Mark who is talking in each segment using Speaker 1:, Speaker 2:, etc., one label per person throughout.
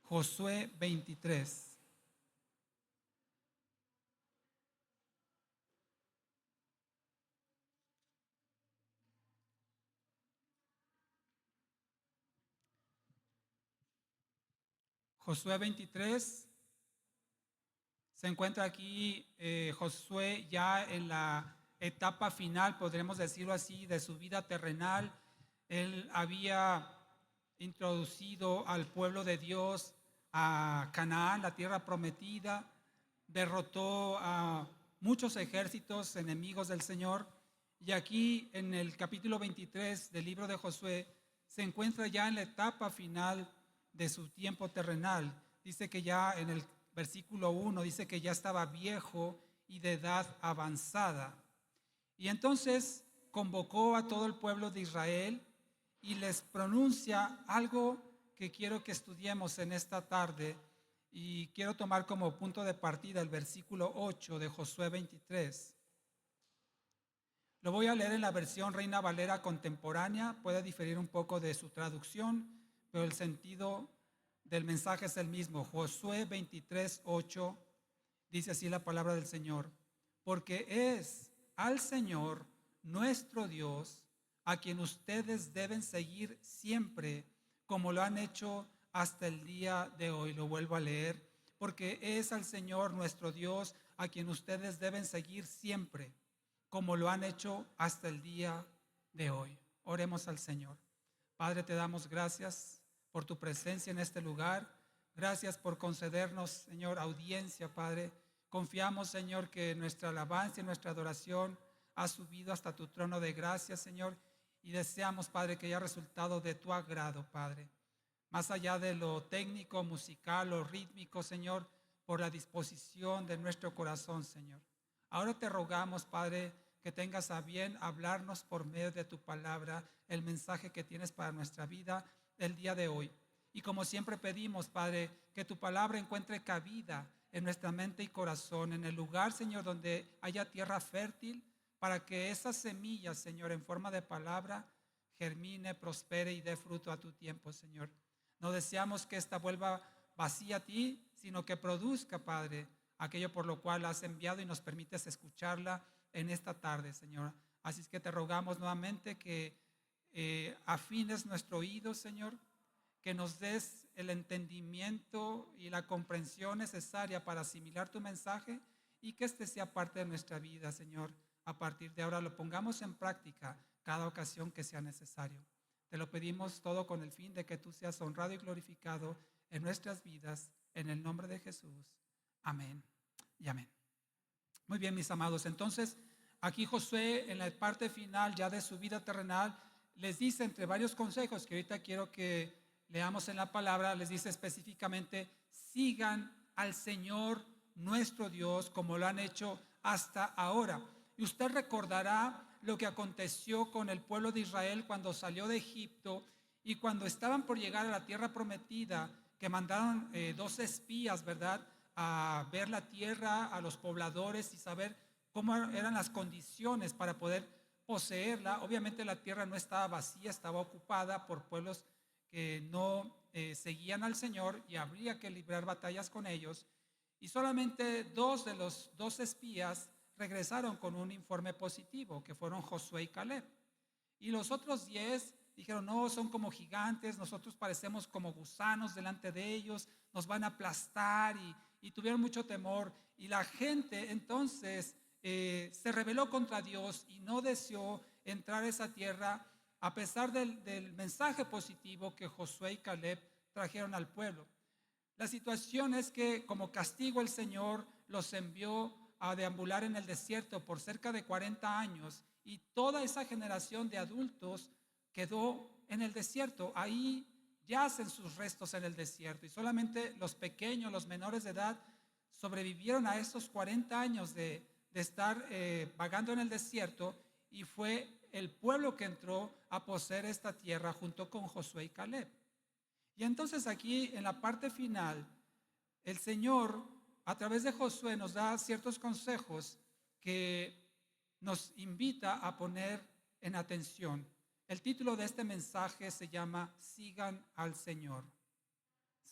Speaker 1: Josué 23. Josué 23 se encuentra aquí Josué ya en la etapa final, podremos decirlo así, de su vida terrenal. Él había introducido al pueblo de Dios a Canaán, la tierra prometida, derrotó a muchos ejércitos enemigos del Señor. Y aquí en el capítulo 23 del libro de Josué se encuentra ya en la etapa final de su tiempo terrenal. Dice que ya en el versículo 1 dice que ya estaba viejo y de edad avanzada. Y entonces convocó a todo el pueblo de Israel y les pronuncia algo que quiero que estudiemos en esta tarde, y quiero tomar como punto de partida el versículo 8 de Josué 23. Lo voy a leer en la versión Reina Valera contemporánea, puede diferir un poco de su traducción, pero el sentido del mensaje es el mismo. Josué 23, 8, dice así la palabra del Señor: porque es al Señor nuestro Dios a quien ustedes deben seguir siempre, como lo han hecho hasta el día de hoy. Lo vuelvo a leer: porque es al Señor nuestro Dios a quien ustedes deben seguir siempre, como lo han hecho hasta el día de hoy. Oremos al Señor. Padre, te damos gracias por tu presencia en este lugar. Gracias por concedernos, Señor, audiencia, Padre. Confiamos, Señor, que nuestra alabanza y nuestra adoración ha subido hasta tu trono de gracia, Señor, y deseamos, Padre, que haya resultado de tu agrado, Padre. Más allá de lo técnico, musical o rítmico, Señor, por la disposición de nuestro corazón, Señor. Ahora te rogamos, Padre, que tengas a bien hablarnos por medio de tu palabra, el mensaje que tienes para nuestra vida el día de hoy. Y como siempre pedimos, Padre, que tu palabra encuentre cabida en nuestra mente y corazón, en el lugar, Señor, donde haya tierra fértil, para que esa semilla, Señor, en forma de palabra, germine, prospere y dé fruto a tu tiempo, Señor. No deseamos que esta vuelva vacía a ti, sino que produzca, Padre, aquello por lo cual has enviado y nos permites escucharla en esta tarde, Señor. Así es que te rogamos nuevamente que afines nuestro oído, Señor, que nos des el entendimiento y la comprensión necesaria para asimilar tu mensaje, y que este sea parte de nuestra vida, Señor. A partir de ahora lo pongamos en práctica cada ocasión que sea necesario. Te lo pedimos todo con el fin de que tú seas honrado y glorificado en nuestras vidas, en el nombre de Jesús. Amén y amén. Muy bien, mis amados. Entonces, aquí Josué, en la parte final ya de su vida terrenal, les dice, entre varios consejos que ahorita quiero que leamos en la palabra, les dice específicamente: sigan al Señor nuestro Dios como lo han hecho hasta ahora. Y usted recordará lo que aconteció con el pueblo de Israel cuando salió de Egipto y cuando estaban por llegar a la tierra prometida, que mandaron 12 espías, ¿verdad?, a ver la tierra, a los pobladores, y saber cómo eran las condiciones para poder poseerla. Obviamente la tierra no estaba vacía, estaba ocupada por pueblos que no seguían al Señor, y habría que librar batallas con ellos. Y solamente 2 de los 2 espías regresaron con un informe positivo, que fueron Josué y Caleb. Y los otros 10 dijeron: no, son como gigantes, nosotros parecemos como gusanos delante de ellos, nos van a aplastar, y tuvieron mucho temor. Y la gente entonces se rebeló contra Dios y no deseó entrar a esa tierra, a pesar del mensaje positivo que Josué y Caleb trajeron al pueblo. La situación es que, como castigo, el Señor los envió a deambular en el desierto por cerca de 40 años, y toda esa generación de adultos quedó en el desierto. Ahí yacen sus restos en el desierto, y solamente los pequeños, los menores de edad, sobrevivieron a esos 40 años de estar vagando en el desierto, y fue el pueblo que entró a poseer esta tierra junto con Josué y Caleb. Y entonces aquí en la parte final, el Señor a través de Josué nos da ciertos consejos que nos invita a poner en atención. El título de este mensaje se llama: sigan al Señor.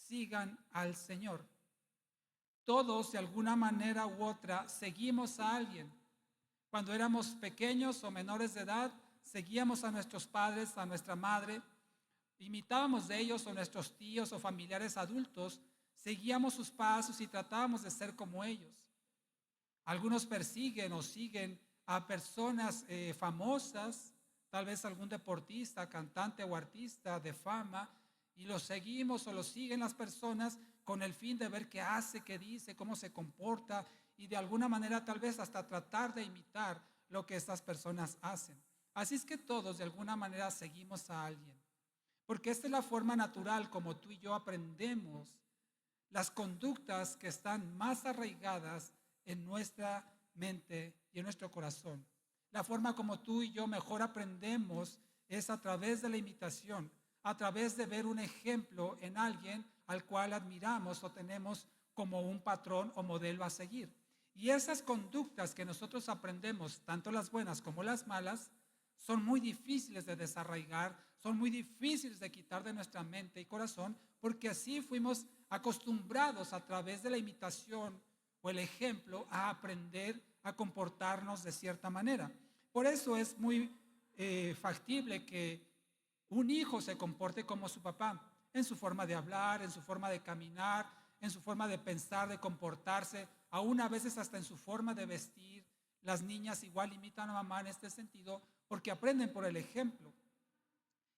Speaker 1: sigan al Señor. Todos, de alguna manera u otra, seguimos a alguien. Cuando éramos pequeños o menores de edad, seguíamos a nuestros padres, a nuestra madre, imitábamos de ellos, o nuestros tíos o familiares adultos, seguíamos sus pasos y tratábamos de ser como ellos. Algunos persiguen o siguen a personas famosas, tal vez algún deportista, cantante o artista de fama, y los seguimos o los siguen las personas con el fin de ver qué hace, qué dice, cómo se comporta, y de alguna manera tal vez hasta tratar de imitar lo que estas personas hacen. Así es que todos de alguna manera seguimos a alguien, porque esta es la forma natural como tú y yo aprendemos las conductas que están más arraigadas en nuestra mente y en nuestro corazón. La forma como tú y yo mejor aprendemos es a través de la imitación, a través de ver un ejemplo en alguien al cual admiramos o tenemos como un patrón o modelo a seguir. Y esas conductas que nosotros aprendemos, tanto las buenas como las malas, son muy difíciles de desarraigar, son muy difíciles de quitar de nuestra mente y corazón, porque así fuimos acostumbrados a través de la imitación o el ejemplo a aprender a comportarnos de cierta manera. Por eso es muy factible que un hijo se comporte como su papá, en su forma de hablar, en su forma de caminar, en su forma de pensar, de comportarse, aún a veces hasta en su forma de vestir. Las niñas igual imitan a mamá en este sentido porque aprenden por el ejemplo.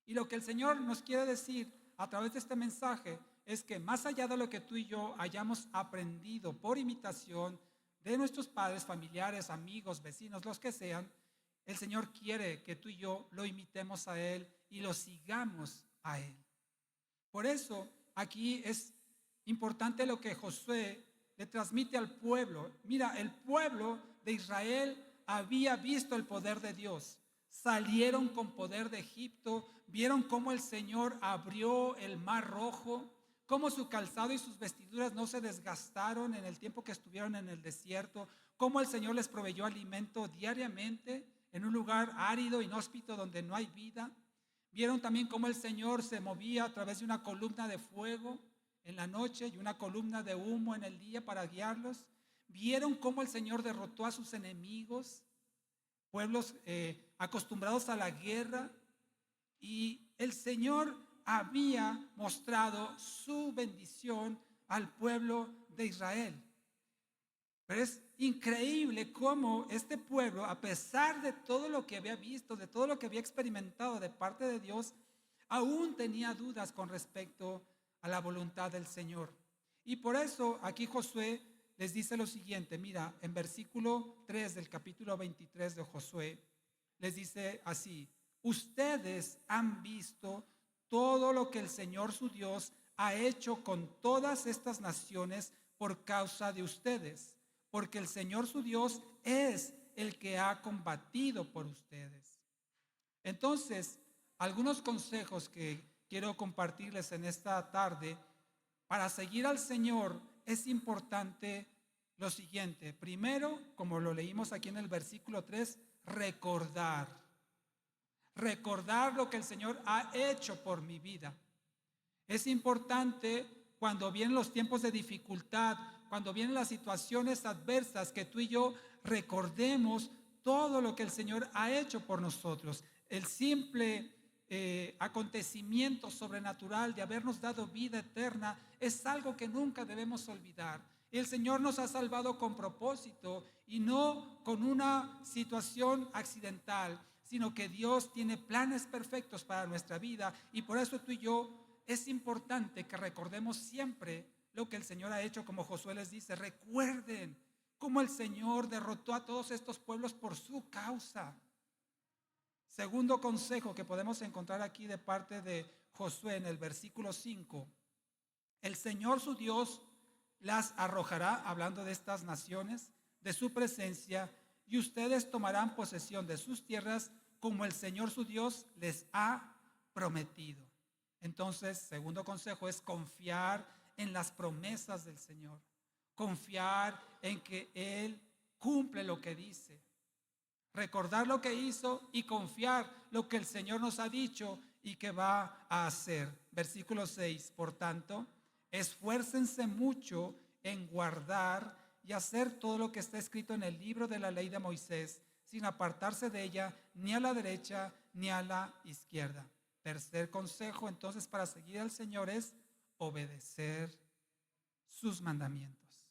Speaker 1: Y lo que el Señor nos quiere decir a través de este mensaje es que más allá de lo que tú y yo hayamos aprendido por imitación de nuestros padres, familiares, amigos, vecinos, los que sean, el Señor quiere que tú y yo lo imitemos a Él y lo sigamos a Él. Por eso aquí es importante lo que Josué le transmite al pueblo. Mira, el pueblo de Israel había visto el poder de Dios. Salieron con poder de Egipto, vieron cómo el Señor abrió el mar rojo, cómo su calzado y sus vestiduras no se desgastaron en el tiempo que estuvieron en el desierto, cómo el Señor les proveyó alimento diariamente en un lugar árido, inhóspito, donde no hay vida. Vieron también cómo el Señor se movía a través de una columna de fuego en la noche y una columna de humo en el día para guiarlos. Vieron cómo el Señor derrotó a sus enemigos, pueblos acostumbrados a la guerra, y el Señor había mostrado su bendición al pueblo de Israel. Pero es increíble cómo este pueblo, a pesar de todo lo que había visto, de todo lo que había experimentado de parte de Dios, aún tenía dudas con respecto a la voluntad del Señor. Y por eso aquí Josué les dice lo siguiente. Mira, en versículo 3 del capítulo 23 de Josué, les dice así: ustedes han visto todo lo que el Señor su Dios ha hecho con todas estas naciones por causa de ustedes, porque el Señor su Dios es el que ha combatido por ustedes. Entonces, algunos consejos que quiero compartirles en esta tarde. Para seguir al Señor es importante lo siguiente. Primero, como lo leímos aquí en el versículo 3, recordar. Recordar lo que el Señor ha hecho por mi vida. Es importante cuando vienen los tiempos de dificultad, cuando vienen las situaciones adversas, que tú y yo recordemos todo lo que el Señor ha hecho por nosotros. El simple acontecimiento sobrenatural de habernos dado vida eterna es algo que nunca debemos olvidar. El Señor nos ha salvado con propósito y no con una situación accidental, sino que Dios tiene planes perfectos para nuestra vida, y por eso tú y yo es importante que recordemos siempre lo que el Señor ha hecho. Como Josué les dice, recuerden cómo el Señor derrotó a todos estos pueblos por su causa. Segundo consejo que podemos encontrar aquí de parte de Josué en el versículo 5. El Señor su Dios las arrojará, hablando de estas naciones, de su presencia, y ustedes tomarán posesión de sus tierras como el Señor su Dios les ha prometido. Entonces, segundo consejo es confiar en las promesas del Señor. Confiar en que Él cumple lo que dice. Recordar lo que hizo y confiar lo que el Señor nos ha dicho y que va a hacer. Versículo 6. Por tanto, Esfuércense mucho en guardar y hacer todo lo que está escrito en el libro de la ley de Moisés, sin apartarse de ella ni a la derecha ni a la izquierda. Tercer consejo entonces para seguir al Señor es obedecer sus mandamientos,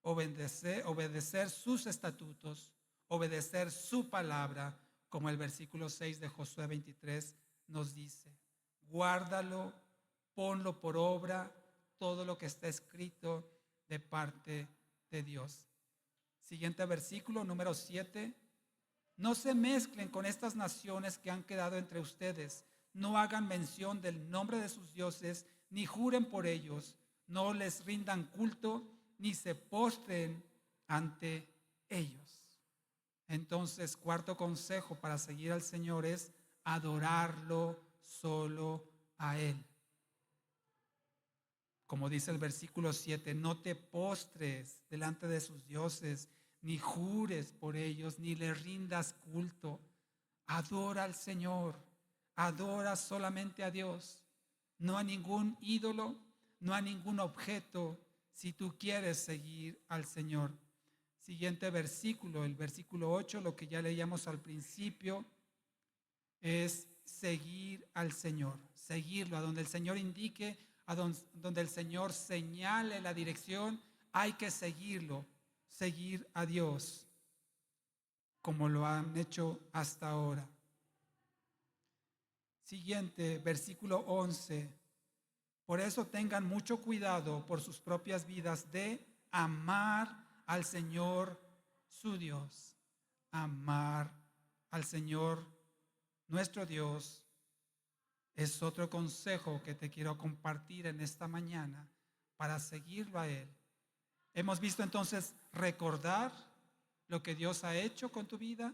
Speaker 1: obedecer sus estatutos, obedecer su palabra, como el versículo 6 de Josué 23 nos dice. Guárdalo, ponlo por obra, todo lo que está escrito de parte de Dios. Siguiente versículo, número 7. No se mezclen con estas naciones que han quedado entre ustedes. No hagan mención del nombre de sus dioses, ni juren por ellos. No les rindan culto, ni se postren ante ellos. Entonces, cuarto consejo para seguir al Señor es adorarlo solo a Él. Como dice el versículo 7, no te postres delante de sus dioses, ni jures por ellos, ni le rindas culto. Adora al Señor, adora solamente a Dios, no a ningún ídolo, no a ningún objeto, si tú quieres seguir al Señor. Siguiente versículo, el versículo 8, lo que ya leíamos al principio, es seguir al Señor, seguirlo, a donde el Señor indique, a donde el Señor señale la dirección, hay que seguirlo, seguir a Dios, como lo han hecho hasta ahora. Siguiente, versículo 11. Por eso tengan mucho cuidado por sus propias vidas de amar al Señor su Dios. Amar al Señor nuestro Dios es otro consejo que te quiero compartir en esta mañana para seguirlo a Él. Hemos visto entonces recordar lo que Dios ha hecho con tu vida,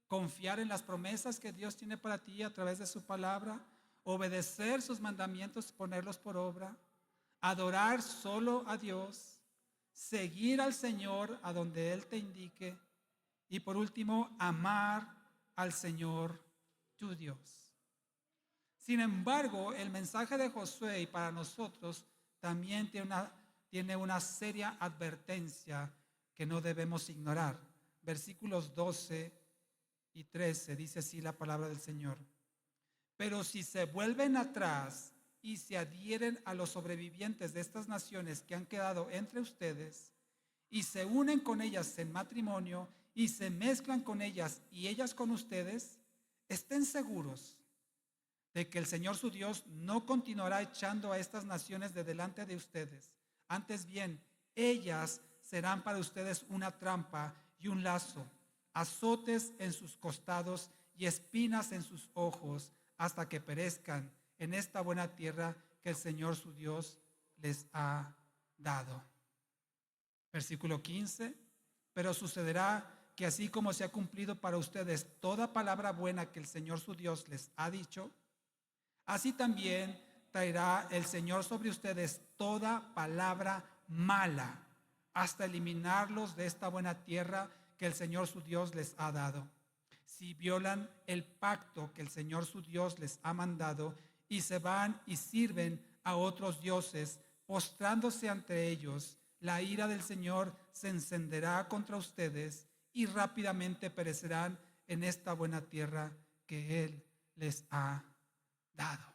Speaker 1: confiar en las promesas que Dios tiene para ti a través de su palabra, obedecer sus mandamientos, ponerlos por obra, adorar solo a Dios, seguir al Señor a donde Él te indique y por último, amar al Señor tu Dios. Sin embargo, el mensaje de Josué y para nosotros también tiene una seria advertencia que no debemos ignorar. Versículos 12 y 13 dice así la palabra del Señor. Pero si se vuelven atrás y se adhieren a los sobrevivientes de estas naciones que han quedado entre ustedes y se unen con ellas en matrimonio y se mezclan con ellas y ellas con ustedes, estén seguros de que el Señor su Dios no continuará echando a estas naciones de delante de ustedes. Antes bien, ellas serán para ustedes una trampa y un lazo, azotes en sus costados y espinas en sus ojos, hasta que perezcan en esta buena tierra que el Señor su Dios les ha dado. Versículo 15. Pero sucederá que así como se ha cumplido para ustedes toda palabra buena que el Señor su Dios les ha dicho, así también traerá el Señor sobre ustedes toda palabra mala, hasta eliminarlos de esta buena tierra que el Señor su Dios les ha dado. Si violan el pacto que el Señor su Dios les ha mandado y se van y sirven a otros dioses, postrándose ante ellos, la ira del Señor se encenderá contra ustedes y rápidamente perecerán en esta buena tierra que Él les ha dado.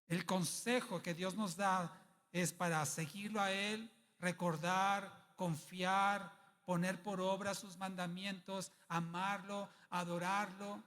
Speaker 1: El consejo que Dios nos da es para seguirlo a Él, recordar, confiar, poner por obra sus mandamientos, amarlo, adorarlo,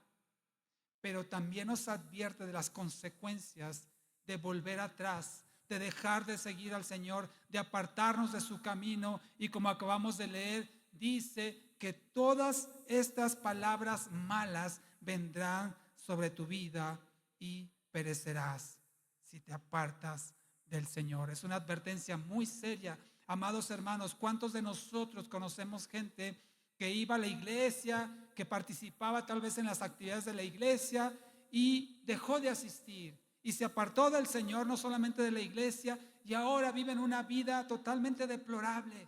Speaker 1: pero también nos advierte de las consecuencias de volver atrás, de dejar de seguir al Señor, de apartarnos de su camino, y como acabamos de leer, dice que todas estas palabras malas vendrán sobre tu vida y perecerás si te apartas del Señor. Es una advertencia muy seria. Amados hermanos, ¿cuántos de nosotros conocemos gente que iba a la iglesia, que participaba tal vez en las actividades de la iglesia y dejó de asistir y se apartó del Señor, no solamente de la iglesia, y ahora viven una vida totalmente deplorable,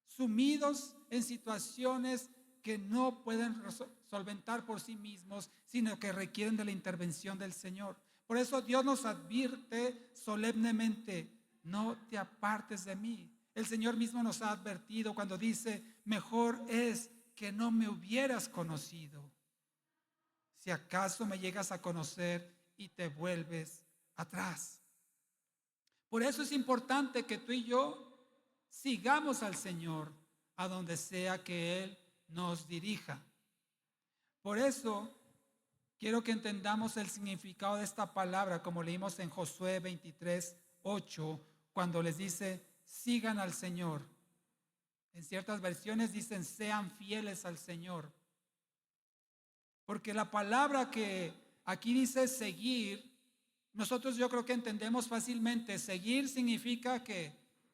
Speaker 1: sumidos en situaciones que no pueden solventar por sí mismos, sino que requieren de la intervención del Señor? Por eso Dios nos advierte solemnemente: no te apartes de mí. El Señor mismo nos ha advertido cuando dice: mejor es que no me hubieras conocido, si acaso me llegas a conocer y te vuelves atrás. Por eso es importante que tú y yo sigamos al Señor a donde sea que Él nos dirija. Por eso quiero que entendamos el significado de esta palabra, como leímos en Josué 23:8, cuando les dice: sigan al Señor. En ciertas versiones dicen: sean fieles al Señor. Porque la palabra que aquí dice seguir, nosotros yo creo que entendemos fácilmente. Seguir significa que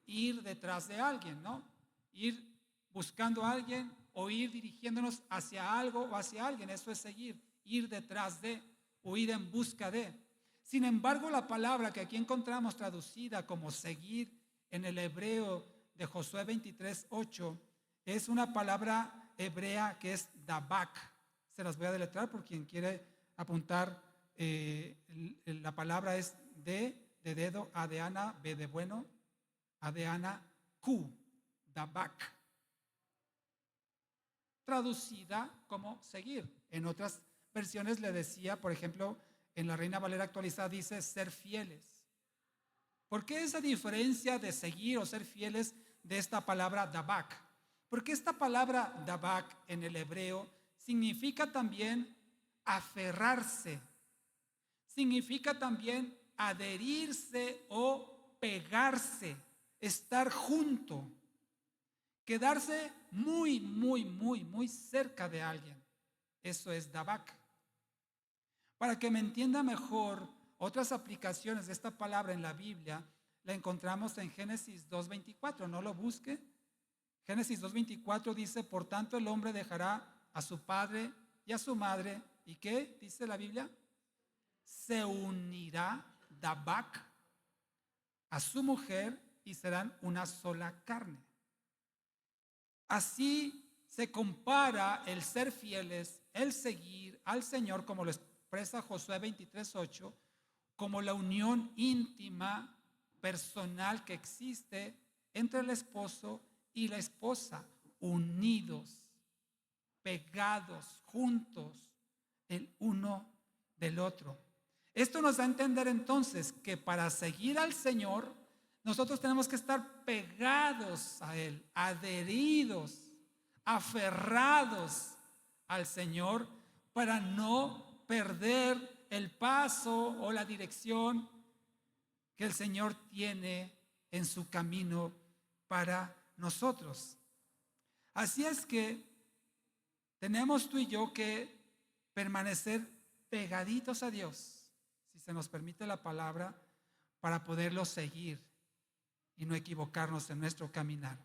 Speaker 1: ir detrás de alguien, ¿no? Ir buscando a alguien o ir dirigiéndonos hacia algo o hacia alguien. Eso es seguir, ir detrás de o ir en busca de. Sin embargo, la palabra que aquí encontramos traducida como seguir en el hebreo de Josué 23:8 es una palabra hebrea que es dabak. Se las voy a deletrear por quien quiere apuntar. La palabra es D de dedo, A de Ana, B de bueno, A de Ana, Q, dabak, traducida como seguir. En otras versiones le decía, por ejemplo, en la Reina Valera actualizada dice ser fieles. ¿Por qué esa diferencia de seguir o ser fieles de esta palabra dabak? Porque esta palabra dabak en el hebreo significa también aferrarse, significa también adherirse o pegarse, estar junto, quedarse muy, muy, muy, muy cerca de alguien. Eso es dabak. Para que me entienda mejor, otras aplicaciones de esta palabra en la Biblia la encontramos en Génesis 2:24. No lo busque. Génesis 2:24 dice: por tanto el hombre dejará a su padre y a su madre. ¿Y qué dice la Biblia? Se unirá dabak a su mujer y serán una sola carne. Así se compara el ser fieles, el seguir al Señor, como lo expresa Josué 23:8, como la unión íntima, personal que existe entre el esposo y la esposa, unidos, pegados, juntos, el uno del otro. Esto nos da a entender entonces que para seguir al Señor, nosotros tenemos que estar pegados a Él, adheridos, aferrados al Señor, para no perder el paso o la dirección que el Señor tiene en su camino para nosotros. Así es que tenemos tú y yo que permanecer pegaditos a Dios, si se nos permite la palabra, para poderlo seguir y no equivocarnos en nuestro caminar.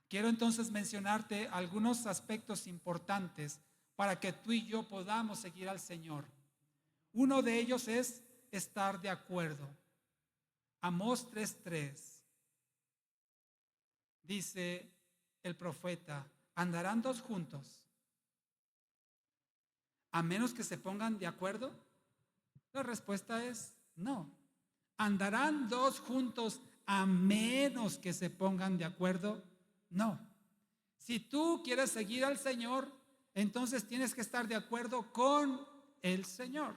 Speaker 1: Quiero entonces mencionarte algunos aspectos importantes para que tú y yo podamos seguir al Señor. Uno de ellos es estar de acuerdo. Amós 3:3 dice el profeta: ¿andarán dos juntos a menos que se pongan de acuerdo? La respuesta es no. ¿Andarán dos juntos a menos que se pongan de acuerdo? No. Si tú quieres seguir al Señor, entonces tienes que estar de acuerdo con el Señor.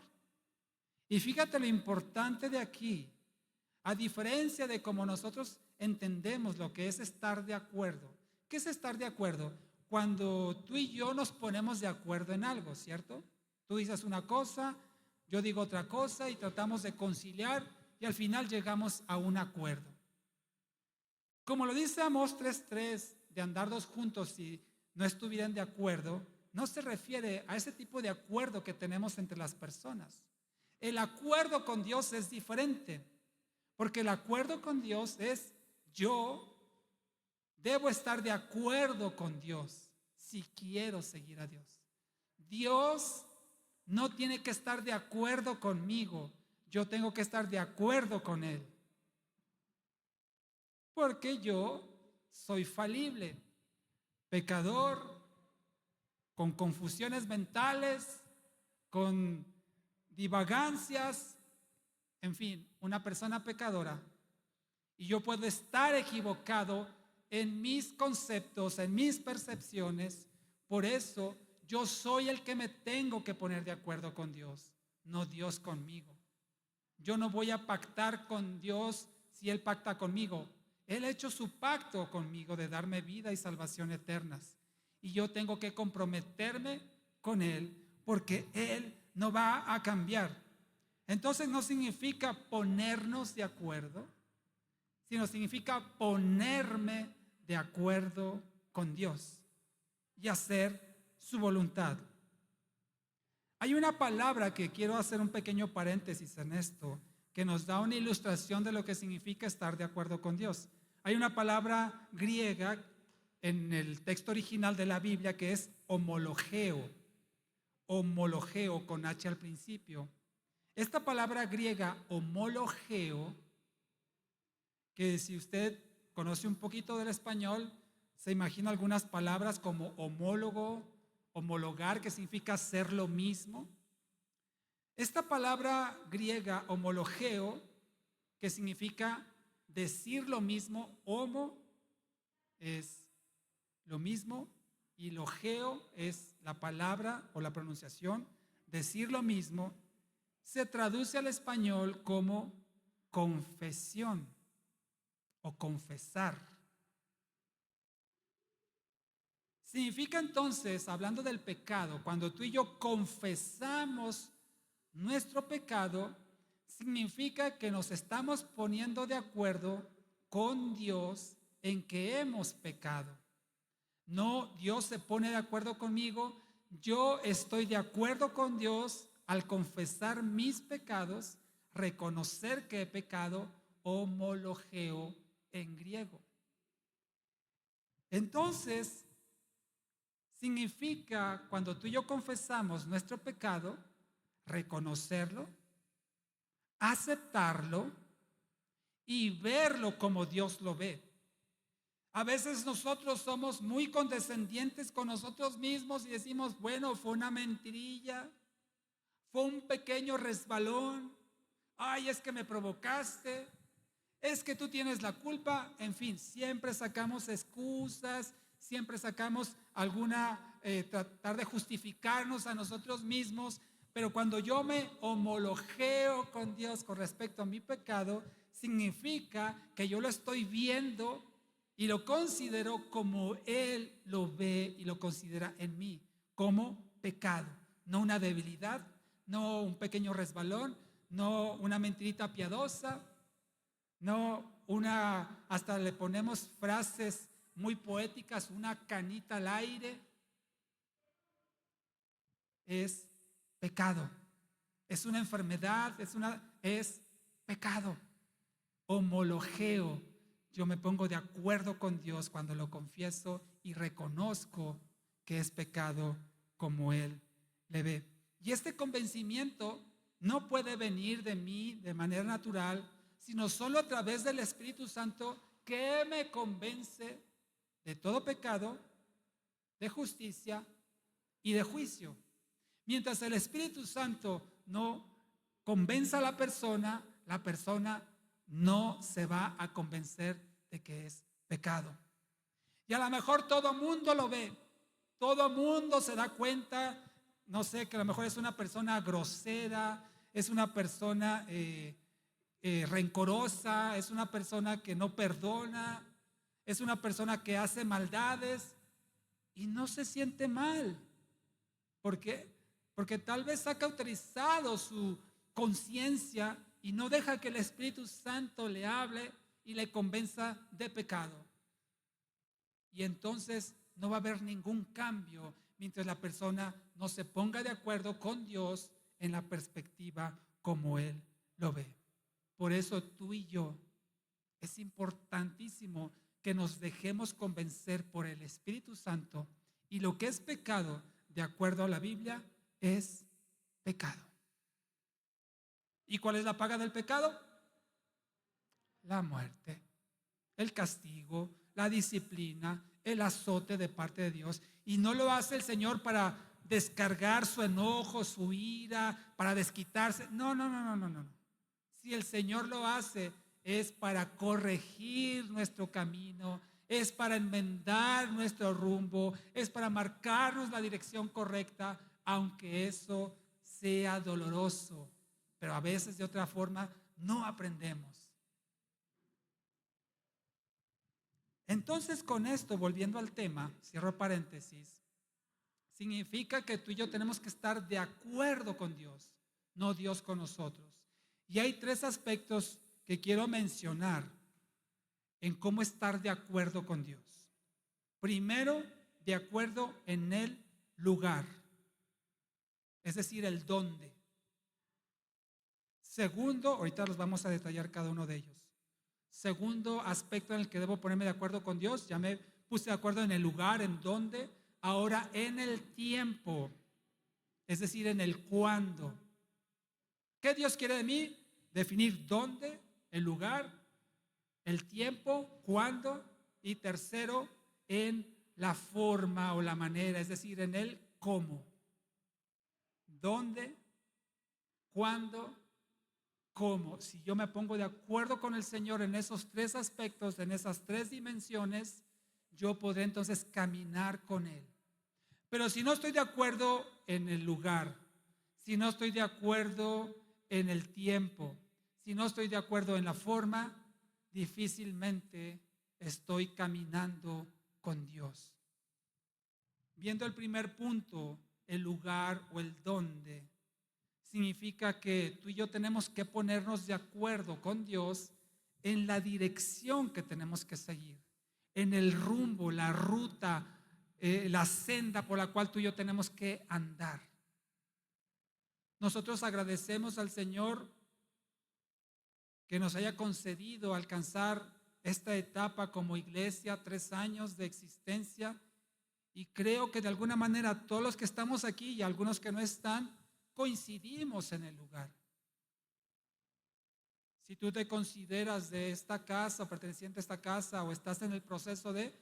Speaker 1: Y fíjate lo importante de aquí. A diferencia de cómo nosotros entendemos lo que es estar de acuerdo. ¿Qué es estar de acuerdo? Cuando tú y yo nos ponemos de acuerdo en algo, ¿cierto? Tú dices una cosa, yo digo otra cosa y tratamos de conciliar y al final llegamos a un acuerdo. Como lo dice Amós 3:3, de andar dos juntos si no estuvieran de acuerdo, no se refiere a ese tipo de acuerdo que tenemos entre las personas. El acuerdo con Dios es diferente, porque el acuerdo con Dios es: yo debo estar de acuerdo con Dios si quiero seguir a Dios. Dios no tiene que estar de acuerdo conmigo, yo tengo que estar de acuerdo con Él. Porque yo soy falible, pecador, con confusiones mentales, con divagancias, en fin, una persona pecadora, y yo puedo estar equivocado en mis conceptos, en mis percepciones. Por eso yo soy el que me tengo que poner de acuerdo con Dios, no Dios conmigo. Yo no voy a pactar con Dios si Él pacta conmigo. Él ha hecho su pacto conmigo de darme vida y salvación eternas. Y yo tengo que comprometerme con Él porque Él no va a cambiar. Entonces no significa ponernos de acuerdo, sino significa ponerme de acuerdo con Dios y hacer su voluntad. Hay una palabra que quiero hacer un pequeño paréntesis en esto, que nos da una ilustración de lo que significa estar de acuerdo con Dios. Hay una palabra griega en el texto original de la Biblia que es homologeo, homologeo con H al principio. Esta palabra griega homologeo, que si usted conoce un poquito del español, se imagina algunas palabras como homólogo, homologar, que significa ser lo mismo. Esta palabra griega homologeo, que significa decir lo mismo, homo es lo mismo y logeo es la palabra o la pronunciación, decir lo mismo, se traduce al español como confesión o confesar. Significa entonces, hablando del pecado, cuando tú y yo confesamos nuestro pecado, significa que nos estamos poniendo de acuerdo con Dios en que hemos pecado. No, Dios se pone de acuerdo conmigo, yo estoy de acuerdo con Dios al confesar mis pecados, reconocer que he pecado, homologeo en griego. Entonces, significa cuando tú y yo confesamos nuestro pecado, reconocerlo, aceptarlo y verlo como Dios lo ve. A veces nosotros somos muy condescendientes con nosotros mismos y decimos, bueno, fue una mentirilla, fue un pequeño resbalón, ay, es que me provocaste, es que tú tienes la culpa. En fin, siempre sacamos excusas, siempre sacamos tratar de justificarnos a nosotros mismos, pero cuando yo me homologeo con Dios con respecto a mi pecado, significa que yo lo estoy viendo y lo considero como Él lo ve y lo considera en mí, como pecado, no una debilidad, no un pequeño resbalón, no una mentirita piadosa, no hasta le ponemos frases muy poéticas, una canita al aire. Es pecado, es una enfermedad, es pecado. Homologeo, yo me pongo de acuerdo con Dios cuando lo confieso y reconozco que es pecado como Él le ve. Y este convencimiento no puede venir de mí de manera natural, sino solo a través del Espíritu Santo que me convence de todo pecado, de justicia y de juicio. Mientras el Espíritu Santo no convenza a la persona no se va a convencer de que es pecado. Y a lo mejor todo mundo lo ve, todo mundo se da cuenta, no sé, que a lo mejor es una persona grosera, es una persona rencorosa, es una persona que no perdona, es una persona que hace maldades y no se siente mal. ¿Por qué? Porque tal vez ha cauterizado su conciencia y no deja que el Espíritu Santo le hable y le convenza de pecado. Y entonces no va a haber ningún cambio mientras la persona no se ponga de acuerdo con Dios en la perspectiva como Él lo ve. Por eso tú y yo es importantísimo que nos dejemos convencer por el Espíritu Santo, y lo que es pecado de acuerdo a la Biblia es pecado. ¿Y cuál es la paga del pecado? La muerte, el castigo, la disciplina, el azote de parte de Dios. Y no lo hace el Señor para descargar su enojo, su ira, para desquitarse. No. Si el Señor lo hace, es para corregir nuestro camino, es para enmendar nuestro rumbo, es para marcarnos la dirección correcta, aunque eso sea doloroso. Pero a veces de otra forma no aprendemos. Entonces, con esto, volviendo al tema, cierro paréntesis, significa que tú y yo tenemos que estar de acuerdo con Dios, no Dios con nosotros. Y hay tres aspectos que quiero mencionar en cómo estar de acuerdo con Dios. Primero, de acuerdo en el lugar, es decir, el dónde. Segundo, ahorita los vamos a detallar cada uno de ellos. Segundo aspecto en el que debo ponerme de acuerdo con Dios, ya me puse de acuerdo en el lugar, en dónde, ahora en el tiempo, es decir, en el cuándo. ¿Qué Dios quiere de mí? Definir dónde, el lugar, el tiempo, cuándo, y tercero, en la forma o la manera, es decir, en el cómo. ¿Dónde? ¿Cuándo? ¿Cómo? Si yo me pongo de acuerdo con el Señor en esos tres aspectos, en esas tres dimensiones, yo podré entonces caminar con Él. Pero si no estoy de acuerdo en el lugar, si no estoy de acuerdo en el tiempo, si no estoy de acuerdo en la forma, difícilmente estoy caminando con Dios. Viendo el primer punto, el lugar o el dónde, significa que tú y yo tenemos que ponernos de acuerdo con Dios en la dirección que tenemos que seguir, en el rumbo, la ruta, la senda por la cual tú y yo tenemos que andar. Nosotros agradecemos al Señor que nos haya concedido alcanzar esta etapa como iglesia, 3 años de existencia, y creo que de alguna manera todos los que estamos aquí y algunos que no están, coincidimos en el lugar. Si tú te consideras de esta casa, perteneciente a esta casa, o estás en el proceso de,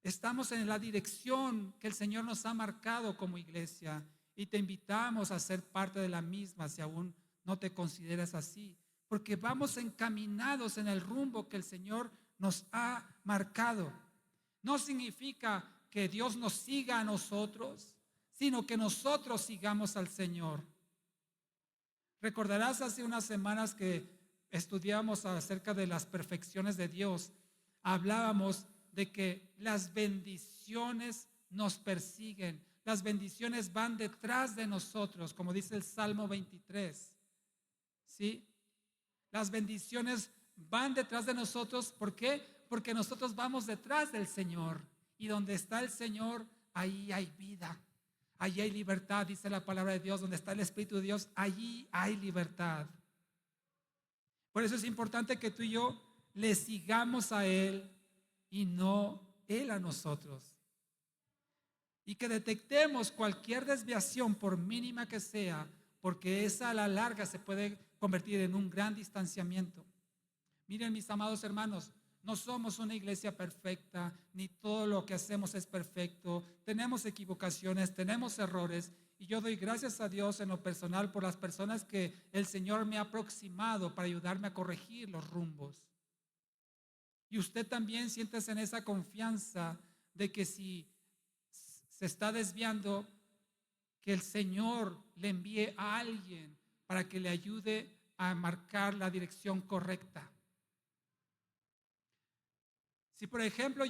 Speaker 1: estamos en la dirección que el Señor nos ha marcado como iglesia y te invitamos a ser parte de la misma si aún no te consideras así, porque vamos encaminados en el rumbo que el Señor nos ha marcado. No significa que Dios nos siga a nosotros, sino que nosotros sigamos al Señor. Recordarás hace unas semanas que estudiamos acerca de las perfecciones de Dios. Hablábamos de que las bendiciones nos persiguen, las bendiciones van detrás de nosotros, como dice el Salmo 23. ¿Sí? Las bendiciones van detrás de nosotros. ¿Por qué? Porque nosotros vamos detrás del Señor. Y donde está el Señor, ahí hay vida. Allí hay libertad, dice la palabra de Dios. Donde está el Espíritu de Dios, allí hay libertad. Por eso es importante que tú y yo le sigamos a Él y no Él a nosotros. Y que detectemos cualquier desviación, por mínima que sea, porque esa a la larga se puede convertir en un gran distanciamiento. Miren, mis amados hermanos, no somos una iglesia perfecta, ni todo lo que hacemos es perfecto. Tenemos equivocaciones, tenemos errores, y yo doy gracias a Dios en lo personal por las personas que el Señor me ha aproximado para ayudarme a corregir los rumbos. Y usted también siéntese en esa confianza de que si se está desviando, que el Señor le envíe a alguien para que le ayude a marcar la dirección correcta. Si por ejemplo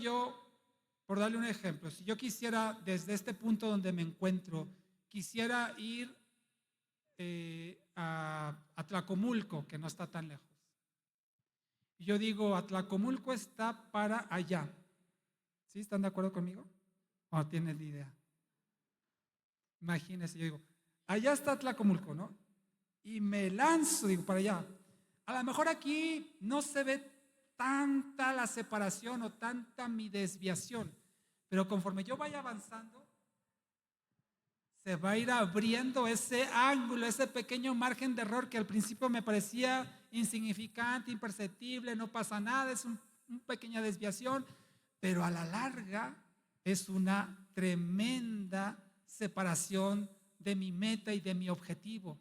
Speaker 1: por darle un ejemplo, si yo quisiera desde este punto donde me encuentro, quisiera ir a Tlacomulco, que no está tan lejos. Y yo digo, Tlacomulco está para allá. ¿Sí? ¿Están de acuerdo conmigo? ¿O no tienen idea? Imagínense, yo digo, allá está Tlacomulco, ¿no? Y me lanzo, digo, para allá. A lo mejor aquí no se ve tanta la separación o tanta mi desviación, pero conforme yo vaya avanzando, se va a ir abriendo ese ángulo, ese pequeño margen de error que al principio me parecía insignificante, imperceptible, no pasa nada, es una pequeña desviación, pero a la larga es una tremenda separación de mi meta y de mi objetivo.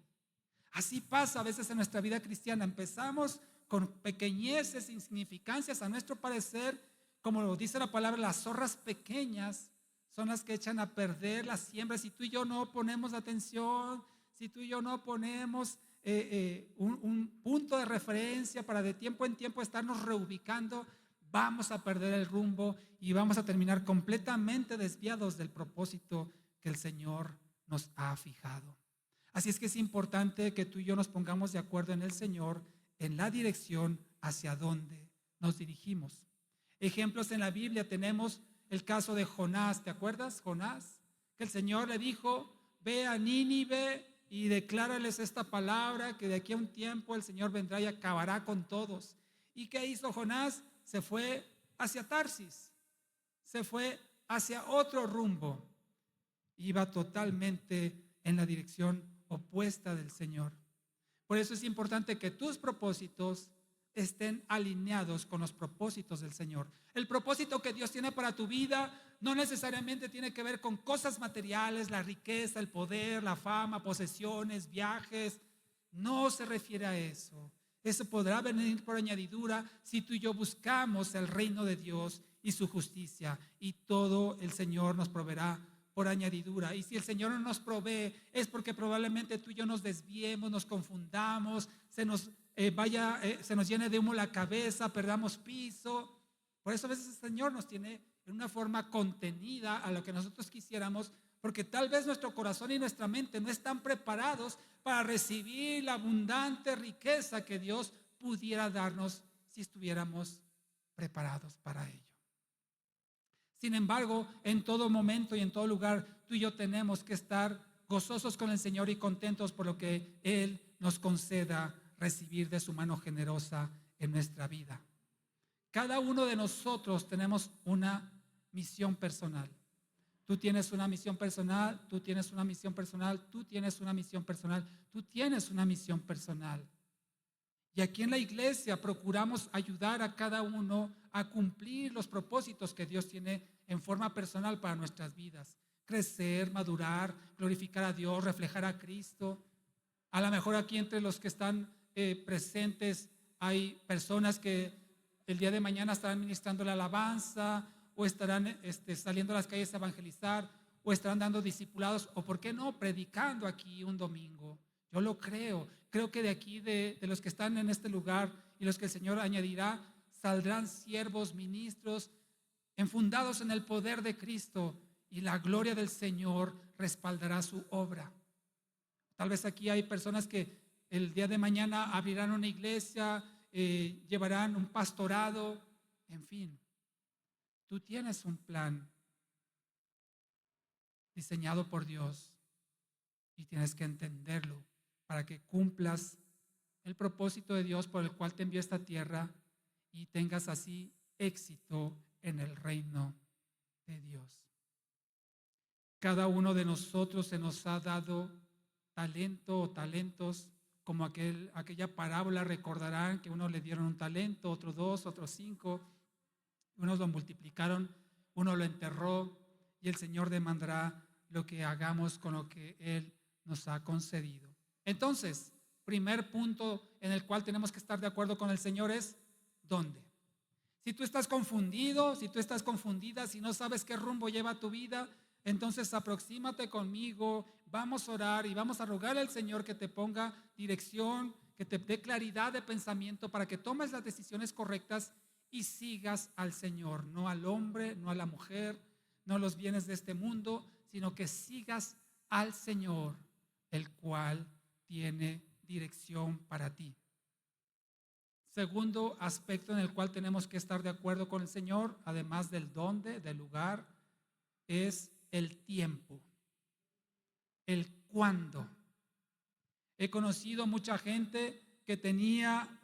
Speaker 1: Así pasa a veces en nuestra vida cristiana. Empezamos con pequeñeces, insignificancias a nuestro parecer, como lo dice la palabra, las zorras pequeñas son las que echan a perder la siembra. Si tú y yo no ponemos atención, si tú y yo no ponemos un punto de referencia para de tiempo en tiempo estarnos reubicando, vamos a perder el rumbo y vamos a terminar completamente desviados del propósito que el Señor nos ha fijado. Así es que es importante que tú y yo nos pongamos de acuerdo en el Señor, en la dirección hacia donde nos dirigimos. Ejemplos en la Biblia tenemos el caso de Jonás. ¿Te acuerdas? Jonás, que el Señor le dijo: ve a Nínive y declárales esta palabra, que de aquí a un tiempo el Señor vendrá y acabará con todos. ¿Y qué hizo Jonás? Se fue hacia Tarsis, se fue hacia otro rumbo, iba totalmente en la dirección opuesta del Señor. Por eso es importante que tus propósitos estén alineados con los propósitos del Señor. El propósito que Dios tiene para tu vida no necesariamente tiene que ver con cosas materiales, la riqueza, el poder, la fama, posesiones, viajes. No se refiere a eso. Eso podrá venir por añadidura si tú y yo buscamos el reino de Dios y su justicia, y todo el Señor nos proveerá por añadidura. Y si el Señor no nos provee, es porque probablemente tú y yo nos desviemos, nos confundamos, se nos llene de humo la cabeza, perdamos piso. Por eso a veces el Señor nos tiene en una forma contenida a lo que nosotros quisiéramos, porque tal vez nuestro corazón y nuestra mente no están preparados para recibir la abundante riqueza que Dios pudiera darnos si estuviéramos preparados para ello. Sin embargo, en todo momento y en todo lugar, tú y yo tenemos que estar gozosos con el Señor y contentos por lo que Él nos conceda recibir de su mano generosa en nuestra vida. Cada uno de nosotros tenemos una misión personal. Tú tienes una misión personal, tú tienes una misión personal, tú tienes una misión personal, tú tienes una misión personal. Y aquí en la iglesia procuramos ayudar a cada uno a cumplir los propósitos que Dios tiene en forma personal para nuestras vidas. Crecer, madurar, glorificar a Dios, reflejar a Cristo. A lo mejor aquí entre los que están presentes hay personas que el día de mañana estarán ministrando la alabanza, o estarán saliendo a las calles a evangelizar, o estarán dando discipulados, o por qué no, predicando aquí un domingo. Yo lo creo. Creo que de aquí, de los que están en este lugar y los que el Señor añadirá, saldrán siervos, ministros, enfundados en el poder de Cristo, y la gloria del Señor respaldará su obra. Tal vez aquí hay personas que el día de mañana abrirán una iglesia, llevarán un pastorado, en fin. Tú tienes un plan diseñado por Dios y tienes que entenderlo para que cumplas el propósito de Dios por el cual te envió esta tierra y tengas así éxito en el reino de Dios. Cada uno de nosotros se nos ha dado talento o talentos, como aquella parábola, recordarán que uno le dieron un talento, otro 2, otros 5, unos lo multiplicaron, uno lo enterró, y el Señor demandará lo que hagamos con lo que Él nos ha concedido. Entonces, primer punto en el cual tenemos que estar de acuerdo con el Señor es ¿dónde? Si tú estás confundido, si tú estás confundida, si no sabes qué rumbo lleva tu vida, entonces aproxímate conmigo, vamos a orar y vamos a rogarle al Señor que te ponga dirección, que te dé claridad de pensamiento para que tomes las decisiones correctas y sigas al Señor, no al hombre, no a la mujer, no a los bienes de este mundo, sino que sigas al Señor, el cual tiene dirección para ti. Segundo aspecto en el cual tenemos que estar de acuerdo con el Señor, además del dónde, del lugar, es el tiempo, el cuándo. He conocido mucha gente que tenía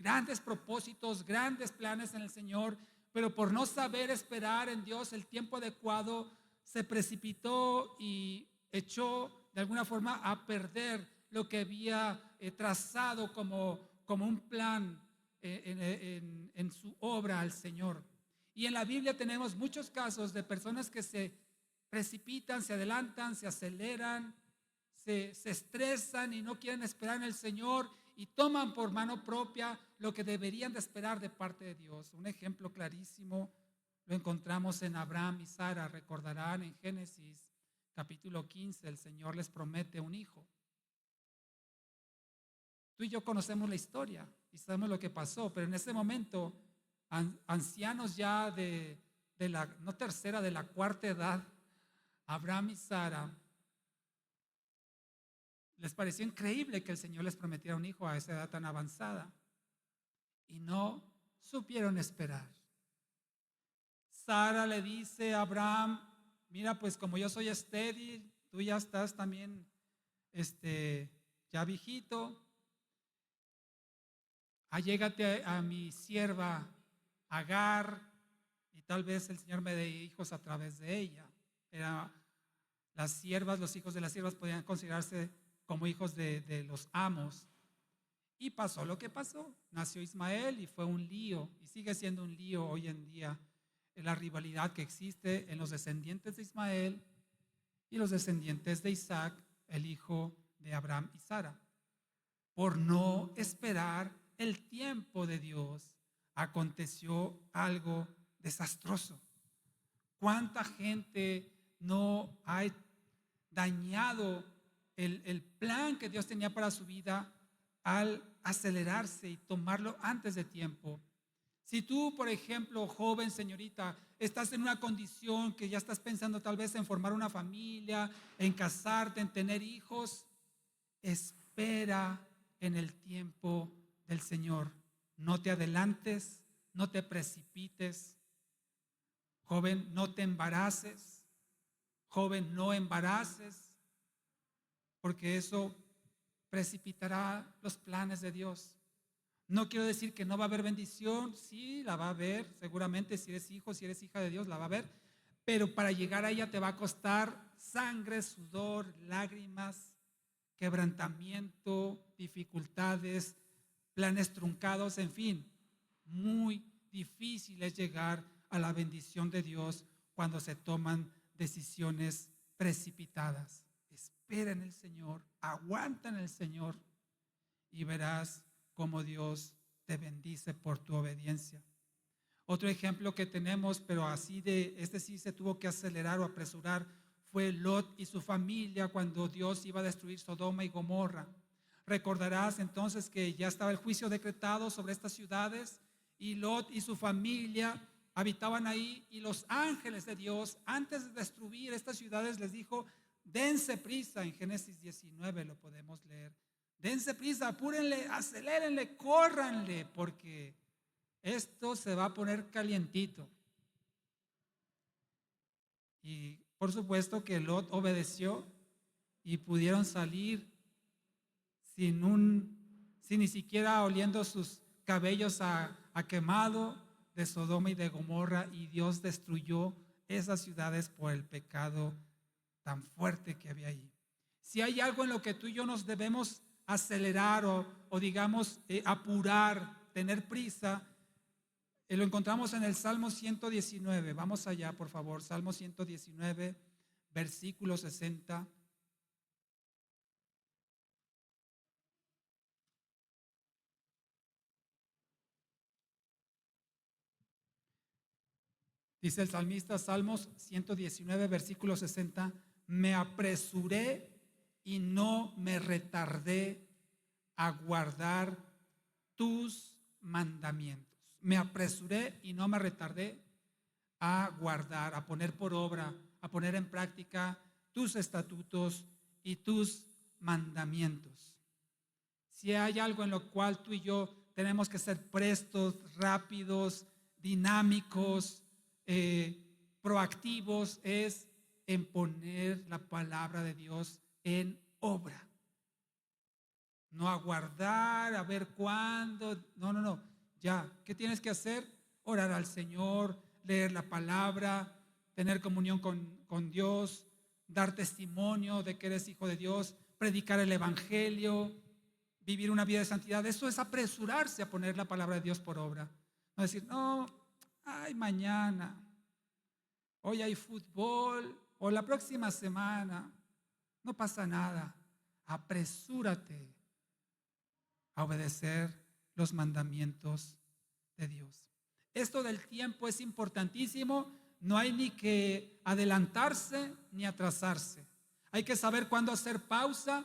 Speaker 1: grandes propósitos, grandes planes en el Señor, pero por no saber esperar en Dios el tiempo adecuado, se precipitó y echó de alguna forma a perder lo que había trazado como un plan en su obra al Señor. Y en la Biblia tenemos muchos casos de personas que se precipitan, se adelantan, se aceleran, se estresan y no quieren esperar en el Señor y toman por mano propia lo que deberían de esperar de parte de Dios. Un ejemplo clarísimo lo encontramos en Abraham y Sara. Recordarán en Génesis capítulo 15, el Señor les promete un hijo. Tú y yo conocemos la historia y sabemos lo que pasó, pero en ese momento, ancianos ya de la, no tercera, de la cuarta edad, Abraham y Sara, les pareció increíble que el Señor les prometiera un hijo a esa edad tan avanzada y no supieron esperar. Sara le dice a Abraham: mira, pues como yo soy estéril, tú ya estás también ya viejito, allégate a mi sierva Agar y tal vez el Señor me dé hijos a través de ella. Las siervas, los hijos de las siervas podían considerarse como hijos de los amos. Y pasó lo que pasó. Nació Ismael y fue un lío, y sigue siendo un lío hoy en día, la rivalidad que existe en los descendientes de Ismael y los descendientes de Isaac, el hijo de Abraham y Sara. Por no esperar el tiempo de Dios, aconteció algo desastroso. ¿Cuánta gente no ha dañado el plan que Dios tenía para su vida al acelerarse y tomarlo antes de tiempo? Si tú, por ejemplo, joven, señorita, estás en una condición que ya estás pensando tal vez en formar una familia, en casarte, en tener hijos, espera en el tiempo del Señor. No te adelantes, no te precipites. Joven, no te embaraces. Joven, no embaraces, porque eso precipitará los planes de Dios. No quiero decir que no va a haber bendición, sí, la va a haber, seguramente si eres hijo, si eres hija de Dios, la va a haber, pero para llegar a ella te va a costar sangre, sudor, lágrimas, quebrantamiento, dificultades, planes truncados, en fin, muy difícil es llegar a la bendición de Dios cuando se toman decisiones precipitadas. Espera en el Señor, aguanta en el Señor y verás cómo Dios te bendice por tu obediencia. Otro ejemplo que tenemos, pero así sí se tuvo que acelerar o apresurar, fue Lot y su familia cuando Dios iba a destruir Sodoma y Gomorra. Recordarás entonces que ya estaba el juicio decretado sobre estas ciudades y Lot y su familia habitaban ahí, y los ángeles de Dios, antes de destruir estas ciudades, les dijo: dense prisa. En Génesis 19 lo podemos leer. Dense prisa, apúrenle, acelérenle, córranle, porque esto se va a poner calientito. Y por supuesto que Lot obedeció y pudieron salir sin ni siquiera oliendo sus cabellos a quemado de Sodoma y de Gomorra, y Dios destruyó esas ciudades por el pecado tan fuerte que había ahí. Si hay algo en lo que tú y yo nos debemos acelerar o digamos apurar, tener prisa, lo encontramos en el Salmo 119. Vamos allá, por favor. Salmo 119, versículo 60. Dice el salmista, Salmos 119, versículo 60, me apresuré y no me retardé a guardar tus mandamientos. Me apresuré y no me retardé a guardar, a poner por obra, a poner en práctica tus estatutos y tus mandamientos. Si hay algo en lo cual tú y yo tenemos que ser prestos, rápidos, dinámicos, proactivos, es en poner la palabra de Dios en obra. No aguardar a ver cuándo. No. Ya, ¿qué tienes que hacer? Orar al Señor, leer la palabra, tener comunión con Dios, dar testimonio de que eres hijo de Dios, predicar el evangelio, vivir una vida de santidad. Eso es apresurarse a poner la palabra de Dios por obra. No decir, no, ay, mañana, hoy hay fútbol, o la próxima semana, no pasa nada. apresúrate a obedecer los mandamientos de Dios. Esto del tiempo es importantísimo. No hay ni que adelantarse ni atrasarse. Hay que saber cuándo hacer pausa.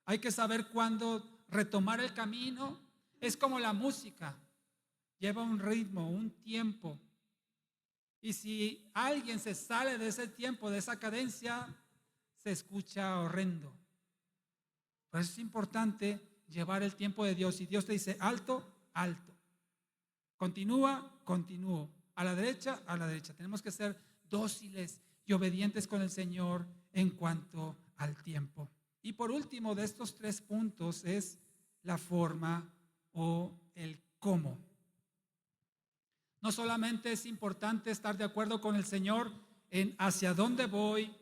Speaker 1: Hay que saber cuándo retomar el camino. Es como la música. Lleva un ritmo, un tiempo. Y si alguien se sale de ese tiempo, de esa cadencia, se escucha horrendo. Por eso es importante llevar el tiempo de Dios. Si Dios te dice alto, alto. Continúa, continúo. A la derecha, a la derecha. Tenemos que ser dóciles y obedientes con el Señor en cuanto al tiempo. Y por último de estos 3 puntos es la forma o el cómo. No solamente es importante estar de acuerdo con el Señor en hacia dónde voy,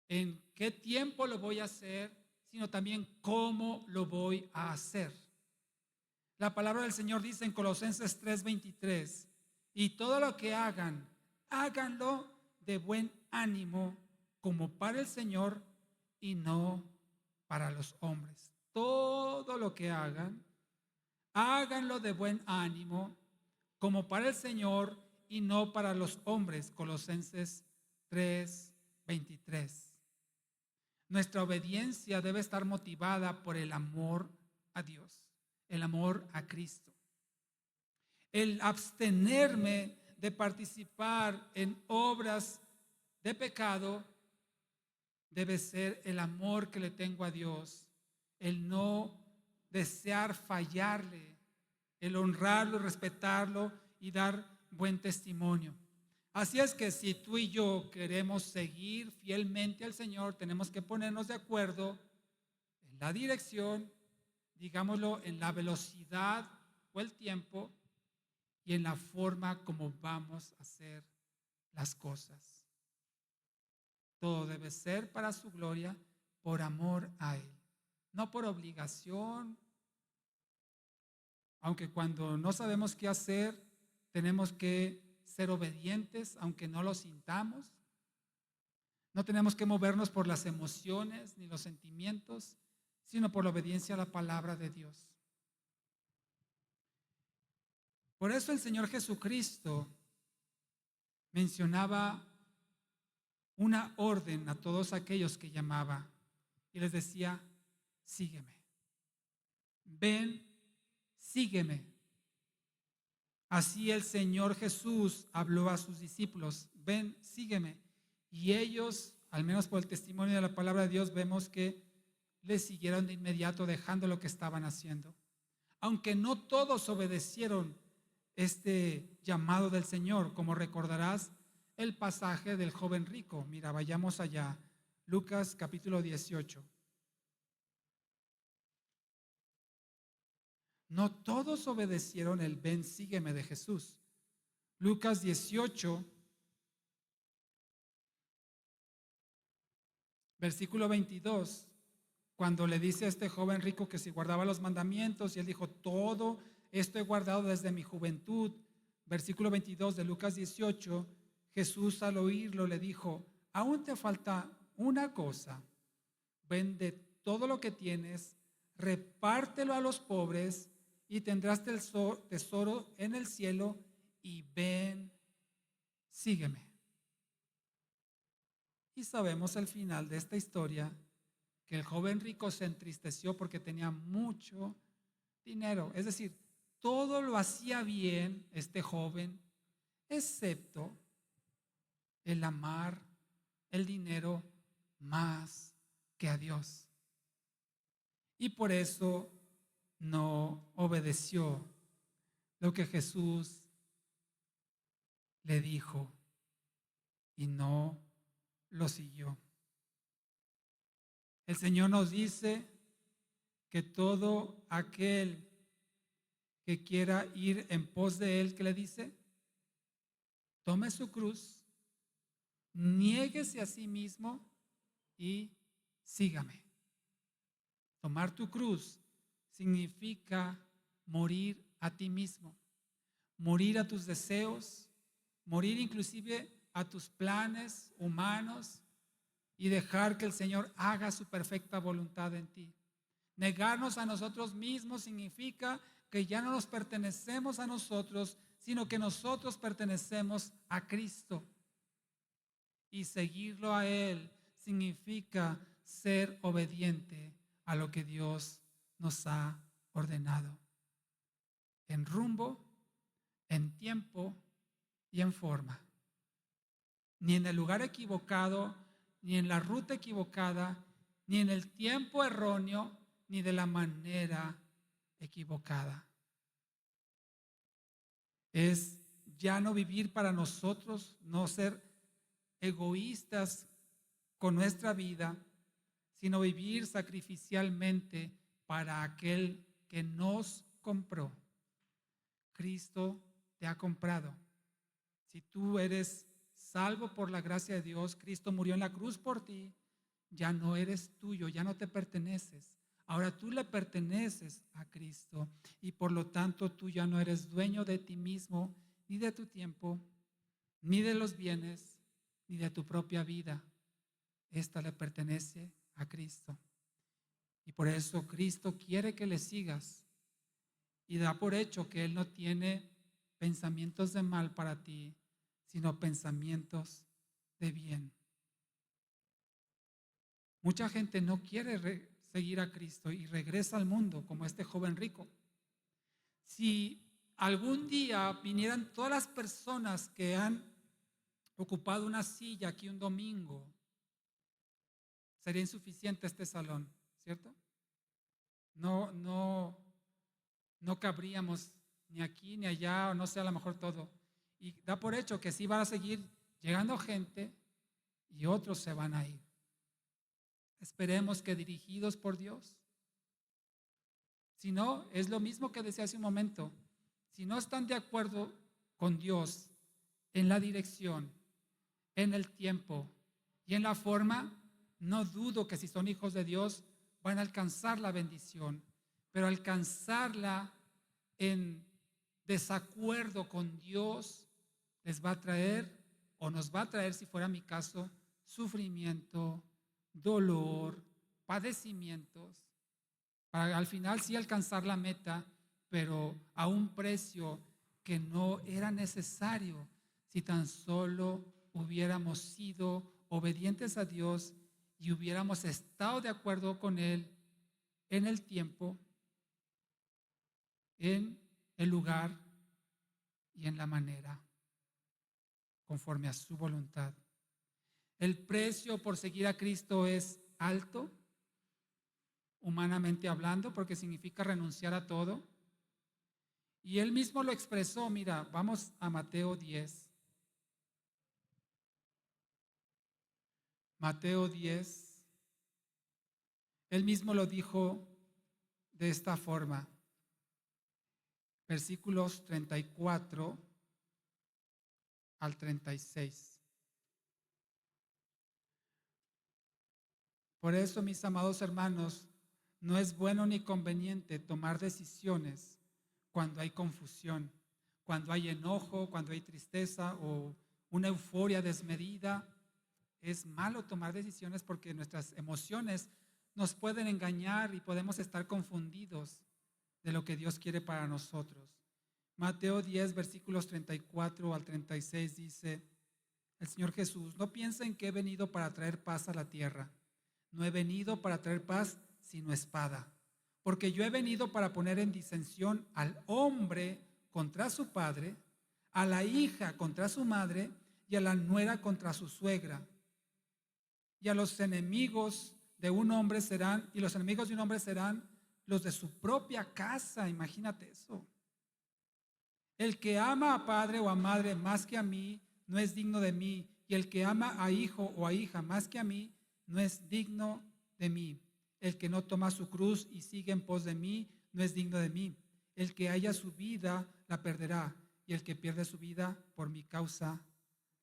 Speaker 1: en qué tiempo lo voy a hacer, sino también cómo lo voy a hacer. La palabra del Señor dice en Colosenses 3:23, y todo lo que hagan, háganlo de buen ánimo, como para el Señor y no para los hombres. Todo lo que hagan, háganlo de buen ánimo, como para el Señor y no para los hombres. Colosenses 3:23. Nuestra obediencia debe estar motivada por el amor a Dios, el amor a Cristo. El abstenerme de participar en obras de pecado debe ser el amor que le tengo a Dios, el no desear fallarle, el honrarlo, respetarlo y dar buen testimonio. Así es que si tú y yo queremos seguir fielmente al Señor, tenemos que ponernos de acuerdo en la dirección, digámoslo, en la velocidad o el tiempo y en la forma como vamos a hacer las cosas. Todo debe ser para su gloria, por amor a Él, no por obligación, aunque cuando no sabemos qué hacer, tenemos que ser obedientes, aunque no lo sintamos. No tenemos que movernos por las emociones ni los sentimientos, sino por la obediencia a la palabra de Dios. Por eso el Señor Jesucristo mencionaba una orden a todos aquellos que llamaba y les decía, sígueme. Ven, sígueme. Así el Señor Jesús habló a sus discípulos, ven, sígueme. Y ellos, al menos por el testimonio de la palabra de Dios, vemos que les siguieron de inmediato dejando lo que estaban haciendo. Aunque no todos obedecieron este llamado del Señor, como recordarás el pasaje del joven rico. Mira, vayamos allá. Lucas capítulo 18. No todos obedecieron el ven, sígueme de Jesús. Lucas 18, versículo 22, cuando le dice a este joven rico que si guardaba los mandamientos, y él dijo, todo esto he guardado desde mi juventud. Versículo 22 de Lucas 18, Jesús al oírlo le dijo, aún te falta una cosa, vende todo lo que tienes, repártelo a los pobres y tendrás tesoro en el cielo y ven, sígueme. Y sabemos al final de esta historia que el joven rico se entristeció porque tenía mucho dinero. Es decir, todo lo hacía bien este joven, excepto el amar el dinero más que a Dios. Y por eso no obedeció lo que Jesús le dijo y no lo siguió. El Señor nos dice que todo aquel que quiera ir en pos de Él, ¿qué le dice? Tome su cruz, niéguese a sí mismo y sígame. Tomar tu cruz significa morir a ti mismo, morir a tus deseos, morir inclusive a tus planes humanos, y dejar que el Señor haga su perfecta voluntad en ti. Negarnos a nosotros mismos significa que ya no nos pertenecemos a nosotros, sino que nosotros pertenecemos a Cristo. Y seguirlo a Él significa ser obediente a lo que Dios nos ha ordenado. En rumbo, en tiempo y en forma. Ni en el lugar equivocado, ni en la ruta equivocada, ni en el tiempo erróneo, ni de la manera equivocada. Es ya no vivir para nosotros, no ser egoístas con nuestra vida, sino vivir sacrificialmente para aquel que nos compró. Cristo te ha comprado. Si tú eres salvo por la gracia de Dios, Cristo murió en la cruz por ti, ya no eres tuyo, ya no te perteneces. Ahora tú le perteneces a Cristo y por lo tanto tú ya no eres dueño de ti mismo, ni de tu tiempo, ni de los bienes, ni de tu propia vida. Esta le pertenece a Cristo. Y por eso Cristo quiere que le sigas y da por hecho que Él no tiene pensamientos de mal para ti, sino pensamientos de bien. Mucha gente no quiere seguir a Cristo y regresa al mundo como este joven rico. Si algún día vinieran todas las personas que han ocupado una silla aquí un domingo, sería insuficiente este salón, ¿cierto? No cabríamos ni aquí ni allá, o no sé, a lo mejor todo. Y da por hecho que sí va a seguir llegando gente y otros se van a ir. Esperemos que dirigidos por Dios. Si no, es lo mismo que decía hace un momento. Si no están de acuerdo con Dios en la dirección, en el tiempo y en la forma, no dudo que si son hijos de Dios van a alcanzar la bendición, pero alcanzarla en desacuerdo con Dios les va a traer, o nos va a traer, si fuera mi caso, sufrimiento, dolor, padecimientos, para al final sí alcanzar la meta, pero a un precio que no era necesario si tan solo hubiéramos sido obedientes a Dios y hubiéramos estado de acuerdo con Él en el tiempo, en el lugar y en la manera, conforme a su voluntad. El precio por seguir a Cristo es alto, humanamente hablando, porque significa renunciar a todo. Y Él mismo lo expresó. Mira, vamos a Mateo 10. Mateo 10. Él mismo lo dijo de esta forma. Versículos 34 al 36. Por eso, mis amados hermanos, no es bueno ni conveniente tomar decisiones cuando hay confusión, cuando hay enojo, cuando hay tristeza o una euforia desmedida. Es malo tomar decisiones porque nuestras emociones nos pueden engañar y podemos estar confundidos de lo que Dios quiere para nosotros. Mateo 10, versículos 34 al 36 dice el Señor Jesús: no piensen que he venido para traer paz a la tierra. No he venido para traer paz, sino espada. Porque yo he venido para poner en disensión al hombre contra su padre, a la hija contra su madre y a la nuera contra su suegra. Y a los enemigos de un hombre serán, y los enemigos de un hombre serán los de su propia casa. Imagínate eso. El que ama a padre o a madre más que a mí, no es digno de mí. Y el que ama a hijo o a hija más que a mí, no es digno de mí. El que no toma su cruz y sigue en pos de mí, no es digno de mí. El que haya su vida, la perderá. Y el que pierde su vida, por mi causa,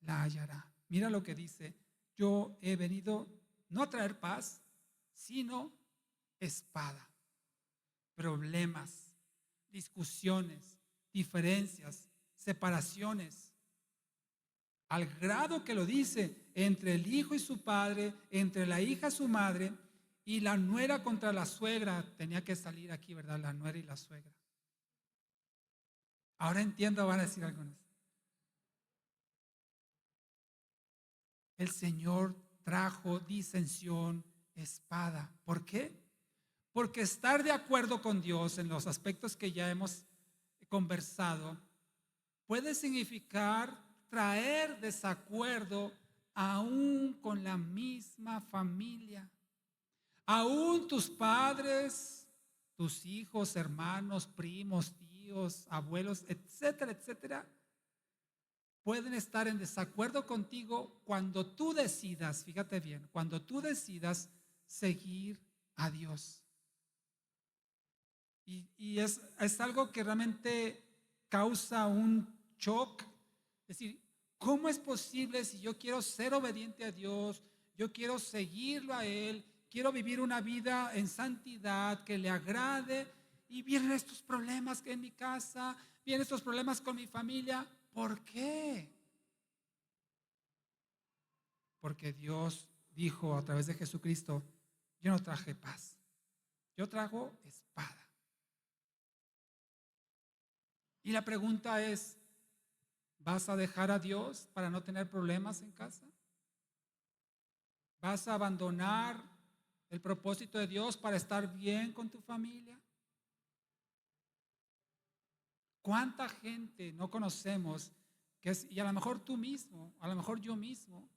Speaker 1: la hallará. Mira lo que dice: yo he venido no a traer paz, sino espada, problemas, discusiones, diferencias, separaciones. al grado que lo dice, entre el hijo y su padre, entre la hija y su madre, y la nuera contra la suegra. Tenía que salir aquí, ¿verdad? La nuera y la suegra. Ahora entiendo, van a decir algunos. El Señor trajo disensión, espada. ¿Por qué? Porque estar de acuerdo con Dios en los aspectos que ya hemos conversado puede significar traer desacuerdo aún con la misma familia. Aún tus padres, tus hijos, hermanos, primos, tíos, abuelos, etcétera, etcétera, pueden estar en desacuerdo contigo cuando tú decidas, fíjate bien, cuando tú decidas seguir a Dios. Y es algo que realmente causa un shock. Es decir, ¿cómo es posible si yo quiero ser obediente a Dios, yo quiero seguirlo a Él, quiero vivir una vida en santidad que le agrade, y vienen estos problemas que en mi casa, vienen estos problemas con mi familia? ¿Por qué? Porque Dios dijo a través de Jesucristo: yo no traje paz, yo trajo espada. Y la pregunta es, ¿vas a dejar a Dios para no tener problemas en casa? ¿Vas a abandonar el propósito de Dios para estar bien con tu familia? ¿Cuánta gente no conocemos y a lo mejor tú mismo, a lo mejor yo mismo,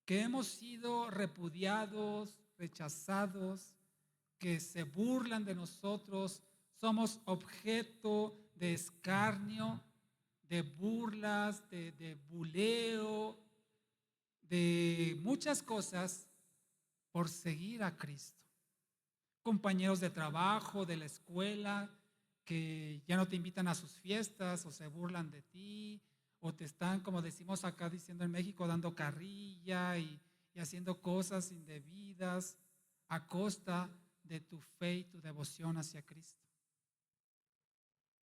Speaker 1: que hemos sido repudiados, rechazados, que se burlan de nosotros, somos objeto de escarnio, de burlas, de buleo, de muchas cosas por seguir a Cristo? Compañeros de trabajo, de la escuela, que ya no te invitan a sus fiestas o se burlan de ti, o te están, como decimos acá diciendo en México, dando carrilla y haciendo cosas indebidas a costa de tu fe y tu devoción hacia Cristo.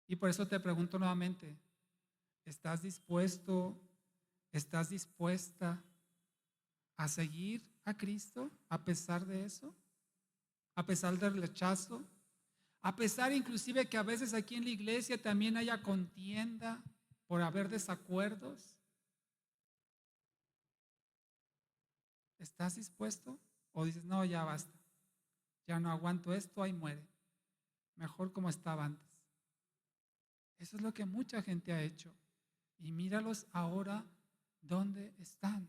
Speaker 1: Y por eso te pregunto nuevamente, ¿estás dispuesto, estás dispuesta a seguir a Cristo a pesar de eso? A pesar del rechazo, a pesar inclusive que a veces aquí en la iglesia también haya contienda por haber desacuerdos. ¿Estás dispuesto? ¿O dices, no, ya basta, ya no aguanto esto, ahí muere, mejor como estaba antes? Eso es lo que mucha gente ha hecho. Y míralos ahora dónde están.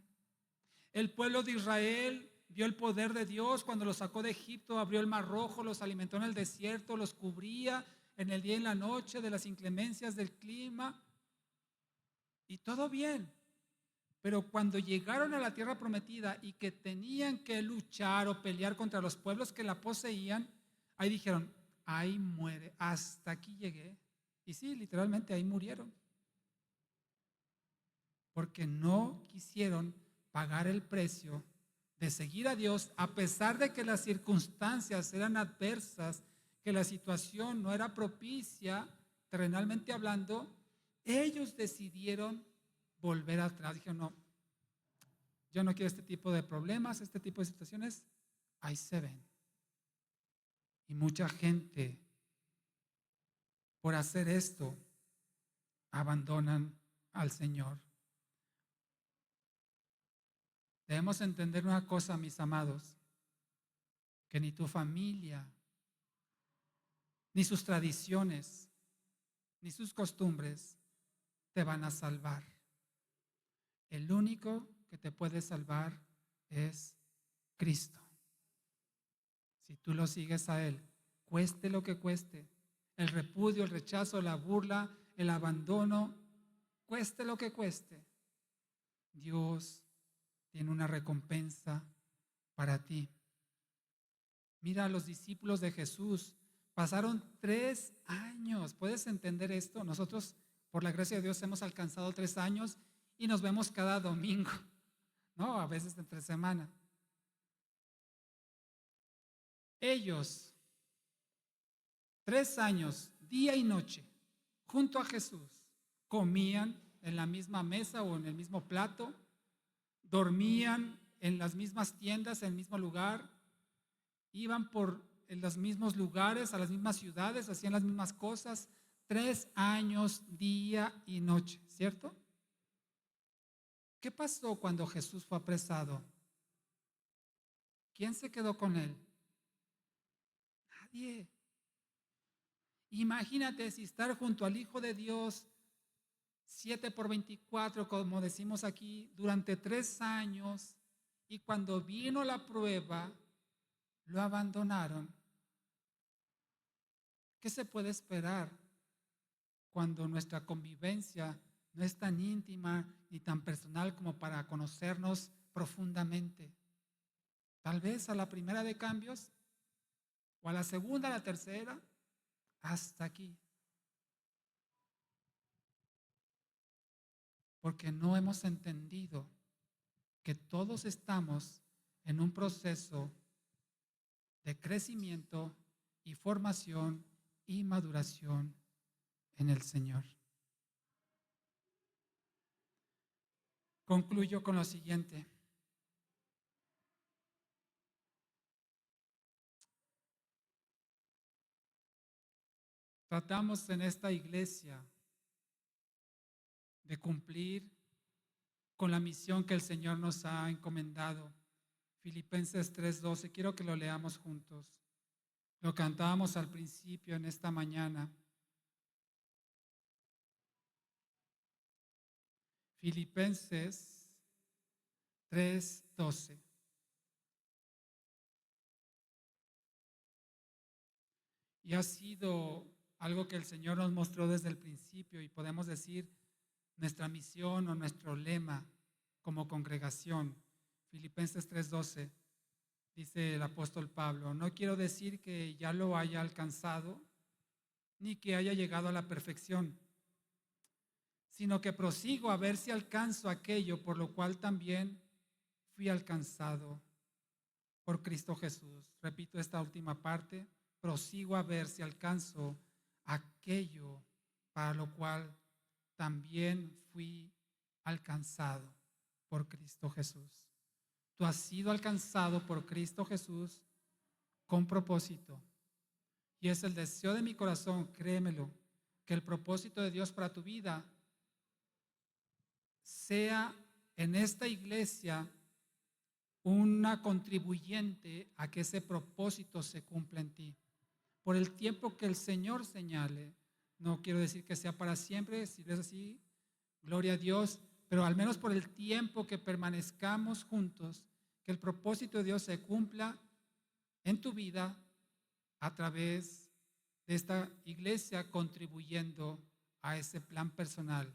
Speaker 1: El pueblo de Israel vio el poder de Dios cuando los sacó de Egipto, abrió el mar rojo, los alimentó en el desierto, los cubría en el día y en la noche de las inclemencias del clima. Y todo bien. Pero cuando llegaron a la tierra prometida y que tenían que luchar o pelear contra los pueblos que la poseían, ahí dijeron, ahí muere, hasta aquí llegué. Y sí, literalmente ahí murieron. Porque no quisieron pagar el precio de seguir a Dios, a pesar de que las circunstancias eran adversas, que la situación no era propicia, terrenalmente hablando. Ellos decidieron volver atrás. Dijeron, no, yo no quiero este tipo de problemas, este tipo de situaciones. Ahí se ven. Y mucha gente, por hacer esto, abandonan al Señor. Debemos entender una cosa, mis amados, que ni tu familia, ni sus tradiciones, ni sus costumbres te van a salvar. El único que te puede salvar es Cristo. Si tú lo sigues a Él, cueste lo que cueste, el repudio, el rechazo, la burla, el abandono, cueste lo que cueste, Dios tiene una recompensa para ti. Mira a los discípulos de Jesús. Pasaron 3 años. ¿Puedes entender esto? Nosotros, por la gracia de Dios, hemos alcanzado 3 años y nos vemos cada domingo, ¿no? A veces entre semana. Ellos, 3 años, día y noche, junto a Jesús, comían en la misma mesa o en el mismo plato, dormían en las mismas tiendas, en el mismo lugar, iban por en los mismos lugares, a las mismas ciudades, hacían las mismas cosas, 3 años, día y noche, ¿cierto? ¿Qué pasó cuando Jesús fue apresado? ¿Quién se quedó con él? Nadie. Imagínate si estar junto al Hijo de Dios 7 por 24, como decimos aquí, durante 3 años, y cuando vino la prueba, lo abandonaron. ¿Qué se puede esperar cuando nuestra convivencia no es tan íntima ni tan personal como para conocernos profundamente? Tal vez a la primera de cambios, o a la segunda, a la tercera, hasta aquí. Porque no hemos entendido que todos estamos en un proceso de crecimiento y formación y maduración en el Señor. Concluyo con lo siguiente. Tratamos en esta iglesia de cumplir con la misión que el Señor nos ha encomendado. Filipenses 3:12, quiero que lo leamos juntos. Lo cantábamos al principio en esta mañana. Filipenses 3:12. Y ha sido algo que el Señor nos mostró desde el principio y podemos decir nuestra misión o nuestro lema como congregación. Filipenses 3:12, dice el apóstol Pablo: no quiero decir que ya lo haya alcanzado, ni que haya llegado a la perfección, sino que prosigo a ver si alcanzo aquello por lo cual también fui alcanzado por Cristo Jesús. Repito esta última parte: prosigo a ver si alcanzo aquello para lo cual también fui alcanzado por Cristo Jesús. Tú has sido alcanzado por Cristo Jesús con propósito. Y es el deseo de mi corazón, créemelo, que el propósito de Dios para tu vida sea en esta iglesia una contribuyente a que ese propósito se cumpla en ti. Por el tiempo que el Señor señale, no quiero decir que sea para siempre, si es así, gloria a Dios, pero al menos por el tiempo que permanezcamos juntos, que el propósito de Dios se cumpla en tu vida a través de esta iglesia, contribuyendo a ese plan personal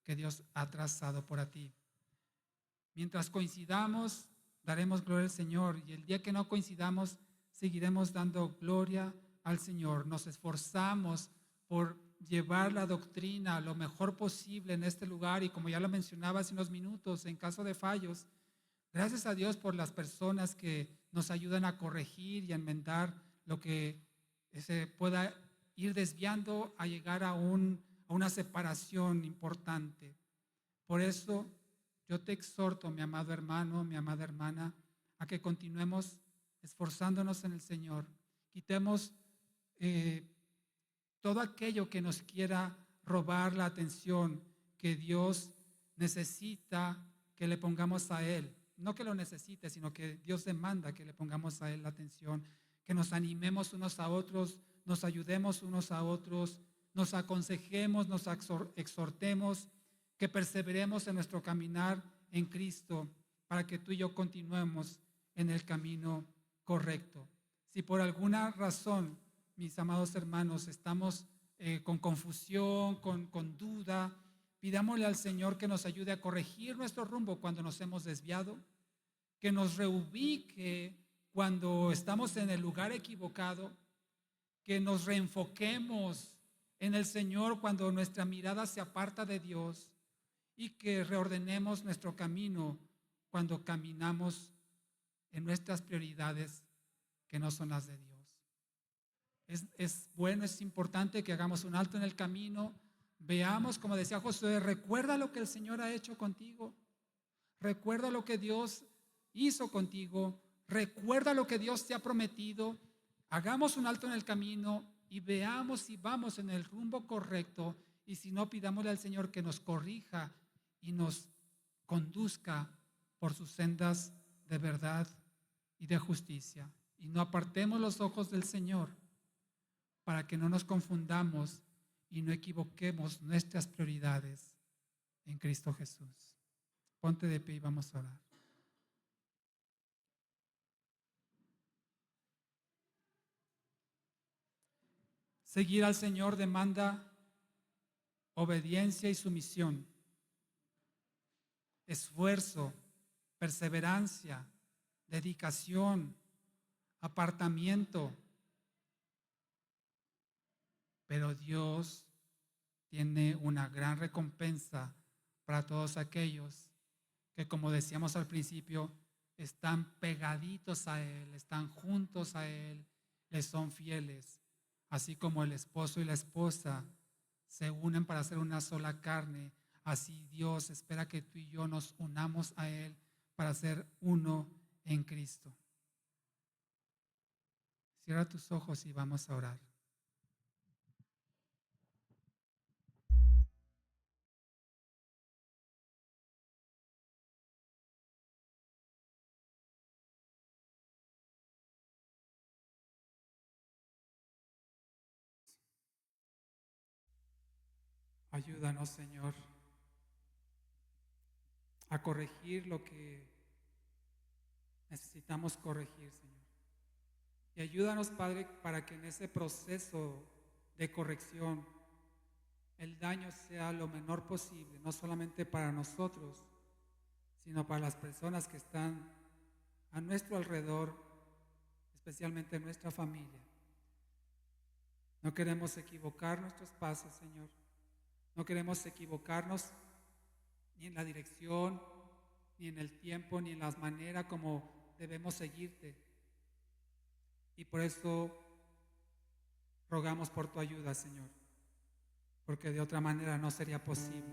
Speaker 1: que Dios ha trazado por ti. Mientras coincidamos, daremos gloria al Señor, y el día que no coincidamos, seguiremos dando gloria al Señor. Nos esforzamos por llevar la doctrina lo mejor posible en este lugar, y como ya lo mencionaba hace unos minutos, en caso de fallos, gracias a Dios por las personas que nos ayudan a corregir y a enmendar lo que se pueda ir desviando a llegar a una separación importante. Por eso yo te exhorto, mi amado hermano, mi amada hermana, a que continuemos esforzándonos en el Señor. Quitemos todo aquello que nos quiera robar la atención que Dios necesita que le pongamos a Él. No que lo necesite, sino que Dios demanda que le pongamos a Él la atención, que nos animemos unos a otros, nos ayudemos unos a otros, nos aconsejemos, nos exhortemos, que perseveremos en nuestro caminar en Cristo, para que tú y yo continuemos en el camino correcto. Si por alguna razón, mis amados hermanos, estamos con confusión, con duda, pidámosle al Señor que nos ayude a corregir nuestro rumbo cuando nos hemos desviado, que nos reubique cuando estamos en el lugar equivocado, que nos reenfoquemos en el Señor cuando nuestra mirada se aparta de Dios, y que reordenemos nuestro camino cuando caminamos en nuestras prioridades que no son las de Dios. Es bueno, es importante que hagamos un alto en el camino, Veamos, como decía Josué, recuerda lo que el Señor ha hecho contigo. Recuerda lo que Dios hizo contigo. Recuerda lo que Dios te ha prometido. Hagamos un alto en el camino y veamos si vamos en el rumbo correcto, y si no, pidámosle al Señor que nos corrija y nos conduzca por sus sendas de verdad y de justicia. Y no apartemos los ojos del Señor para que no nos confundamos y no equivoquemos nuestras prioridades en Cristo Jesús. Ponte de pie y vamos a orar. Seguir al Señor demanda obediencia y sumisión, esfuerzo, perseverancia, dedicación, apartamiento. Pero Dios tiene una gran recompensa para todos aquellos que, como decíamos al principio, están pegaditos a Él, están juntos a Él, les son fieles. Así como el esposo y la esposa se unen para hacer una sola carne, así Dios espera que tú y yo nos unamos a Él para ser uno en Cristo. Cierra tus ojos y vamos a orar. Ayúdanos, Señor, a corregir lo que necesitamos corregir, Señor. Y ayúdanos, Padre, para que en ese proceso de corrección el daño sea lo menor posible, no solamente para nosotros, sino para las personas que están a nuestro alrededor, especialmente nuestra familia. No queremos equivocar nuestros pasos, Señor. No queremos equivocarnos ni en la dirección, ni en el tiempo, ni en las maneras como debemos seguirte. Y por eso rogamos por tu ayuda, Señor, porque de otra manera no sería posible.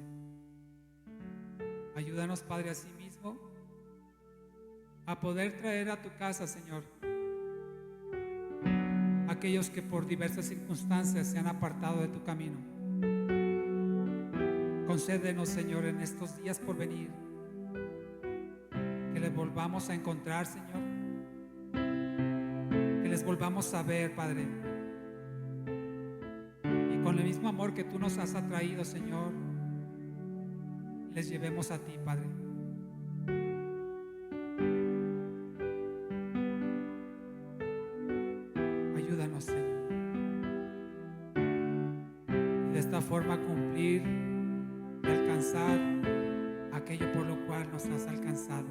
Speaker 1: Ayúdanos, Padre, a sí mismo a poder traer a tu casa, Señor, aquellos que por diversas circunstancias se han apartado de tu camino. Concédenos, Señor, en estos días por venir, que les volvamos a encontrar, Señor, que les volvamos a ver, Padre, y con el mismo amor que tú nos has atraído, Señor, les llevemos a ti, Padre. Ayúdanos, Señor, y de esta forma cumplir y alcanzar aquello por lo cual nos has alcanzado.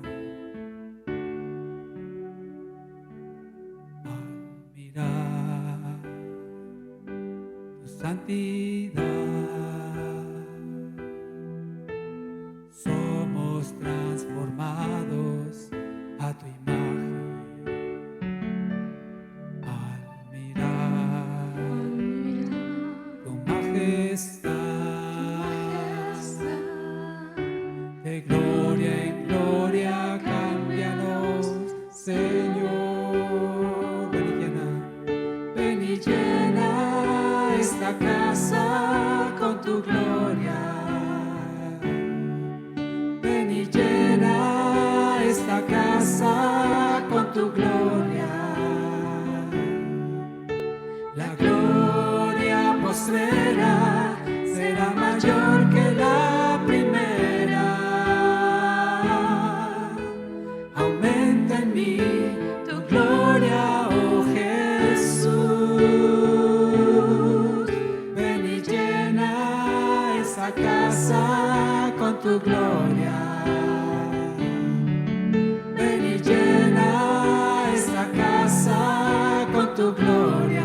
Speaker 1: Al mirar tu santidad, somos transformados a tu imagen. Al mirar tu majestad, de gloria en gloria, cámbianos, Señor. Ven y llena esta casa con tu gloria. Ven y llena esta casa con tu gloria. La gloria postrera será mayor que la primera. Aumenta en mí tu gloria, oh Jesús. Ven y llena esa casa con tu gloria. Ven y llena esta casa con tu gloria.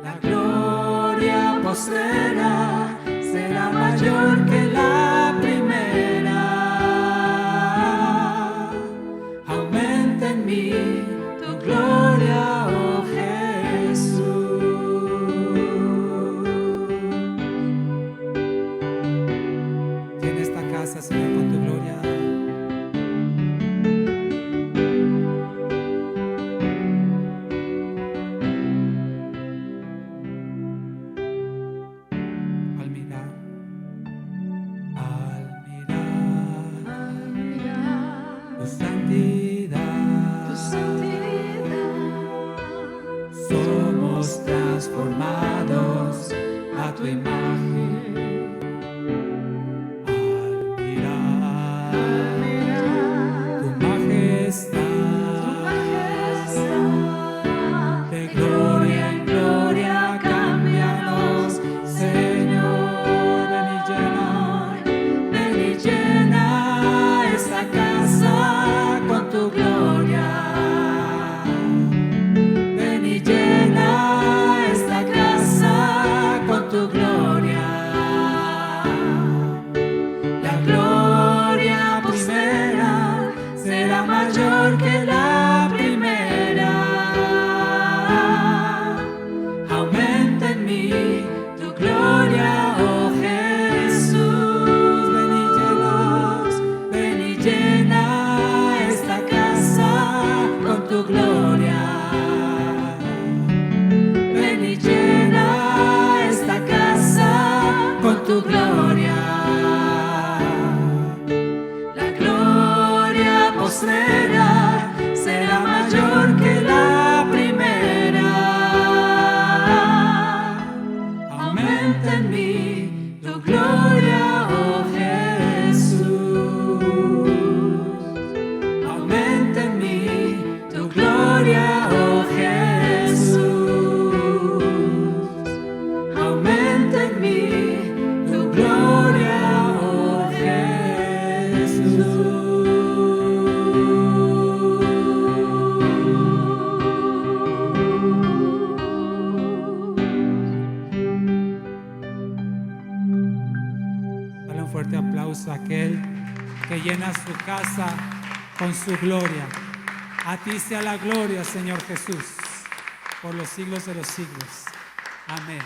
Speaker 1: La gloria postrera será mayor que la primera. Aumenta en mí tu gloria, oh Jesús. creados a tu imagen. Al mirar tu majestad, de gloria en gloria cámbianos, Señor. Ven y llena esta casa con tu gloria. Ven y llena esta casa con tu gloria. La gloria primera será mayor que la primera. Aumenta en mí tu gloria, oh Jesús. Ven y llena esta casa con tu gloria. Ven y llena esta casa con tu gloria. La gloria postrera será mayor que la primera. Aumenta en mí tu gloria, oh Jesús. Aumenta en mí tu gloria, oh Jesús. Aumenta en mí tu gloria, oh Jesús. Dale un fuerte aplauso a aquel que llena su casa con su gloria. A ti sea la gloria, Señor Jesús, por los siglos de los siglos. Amén.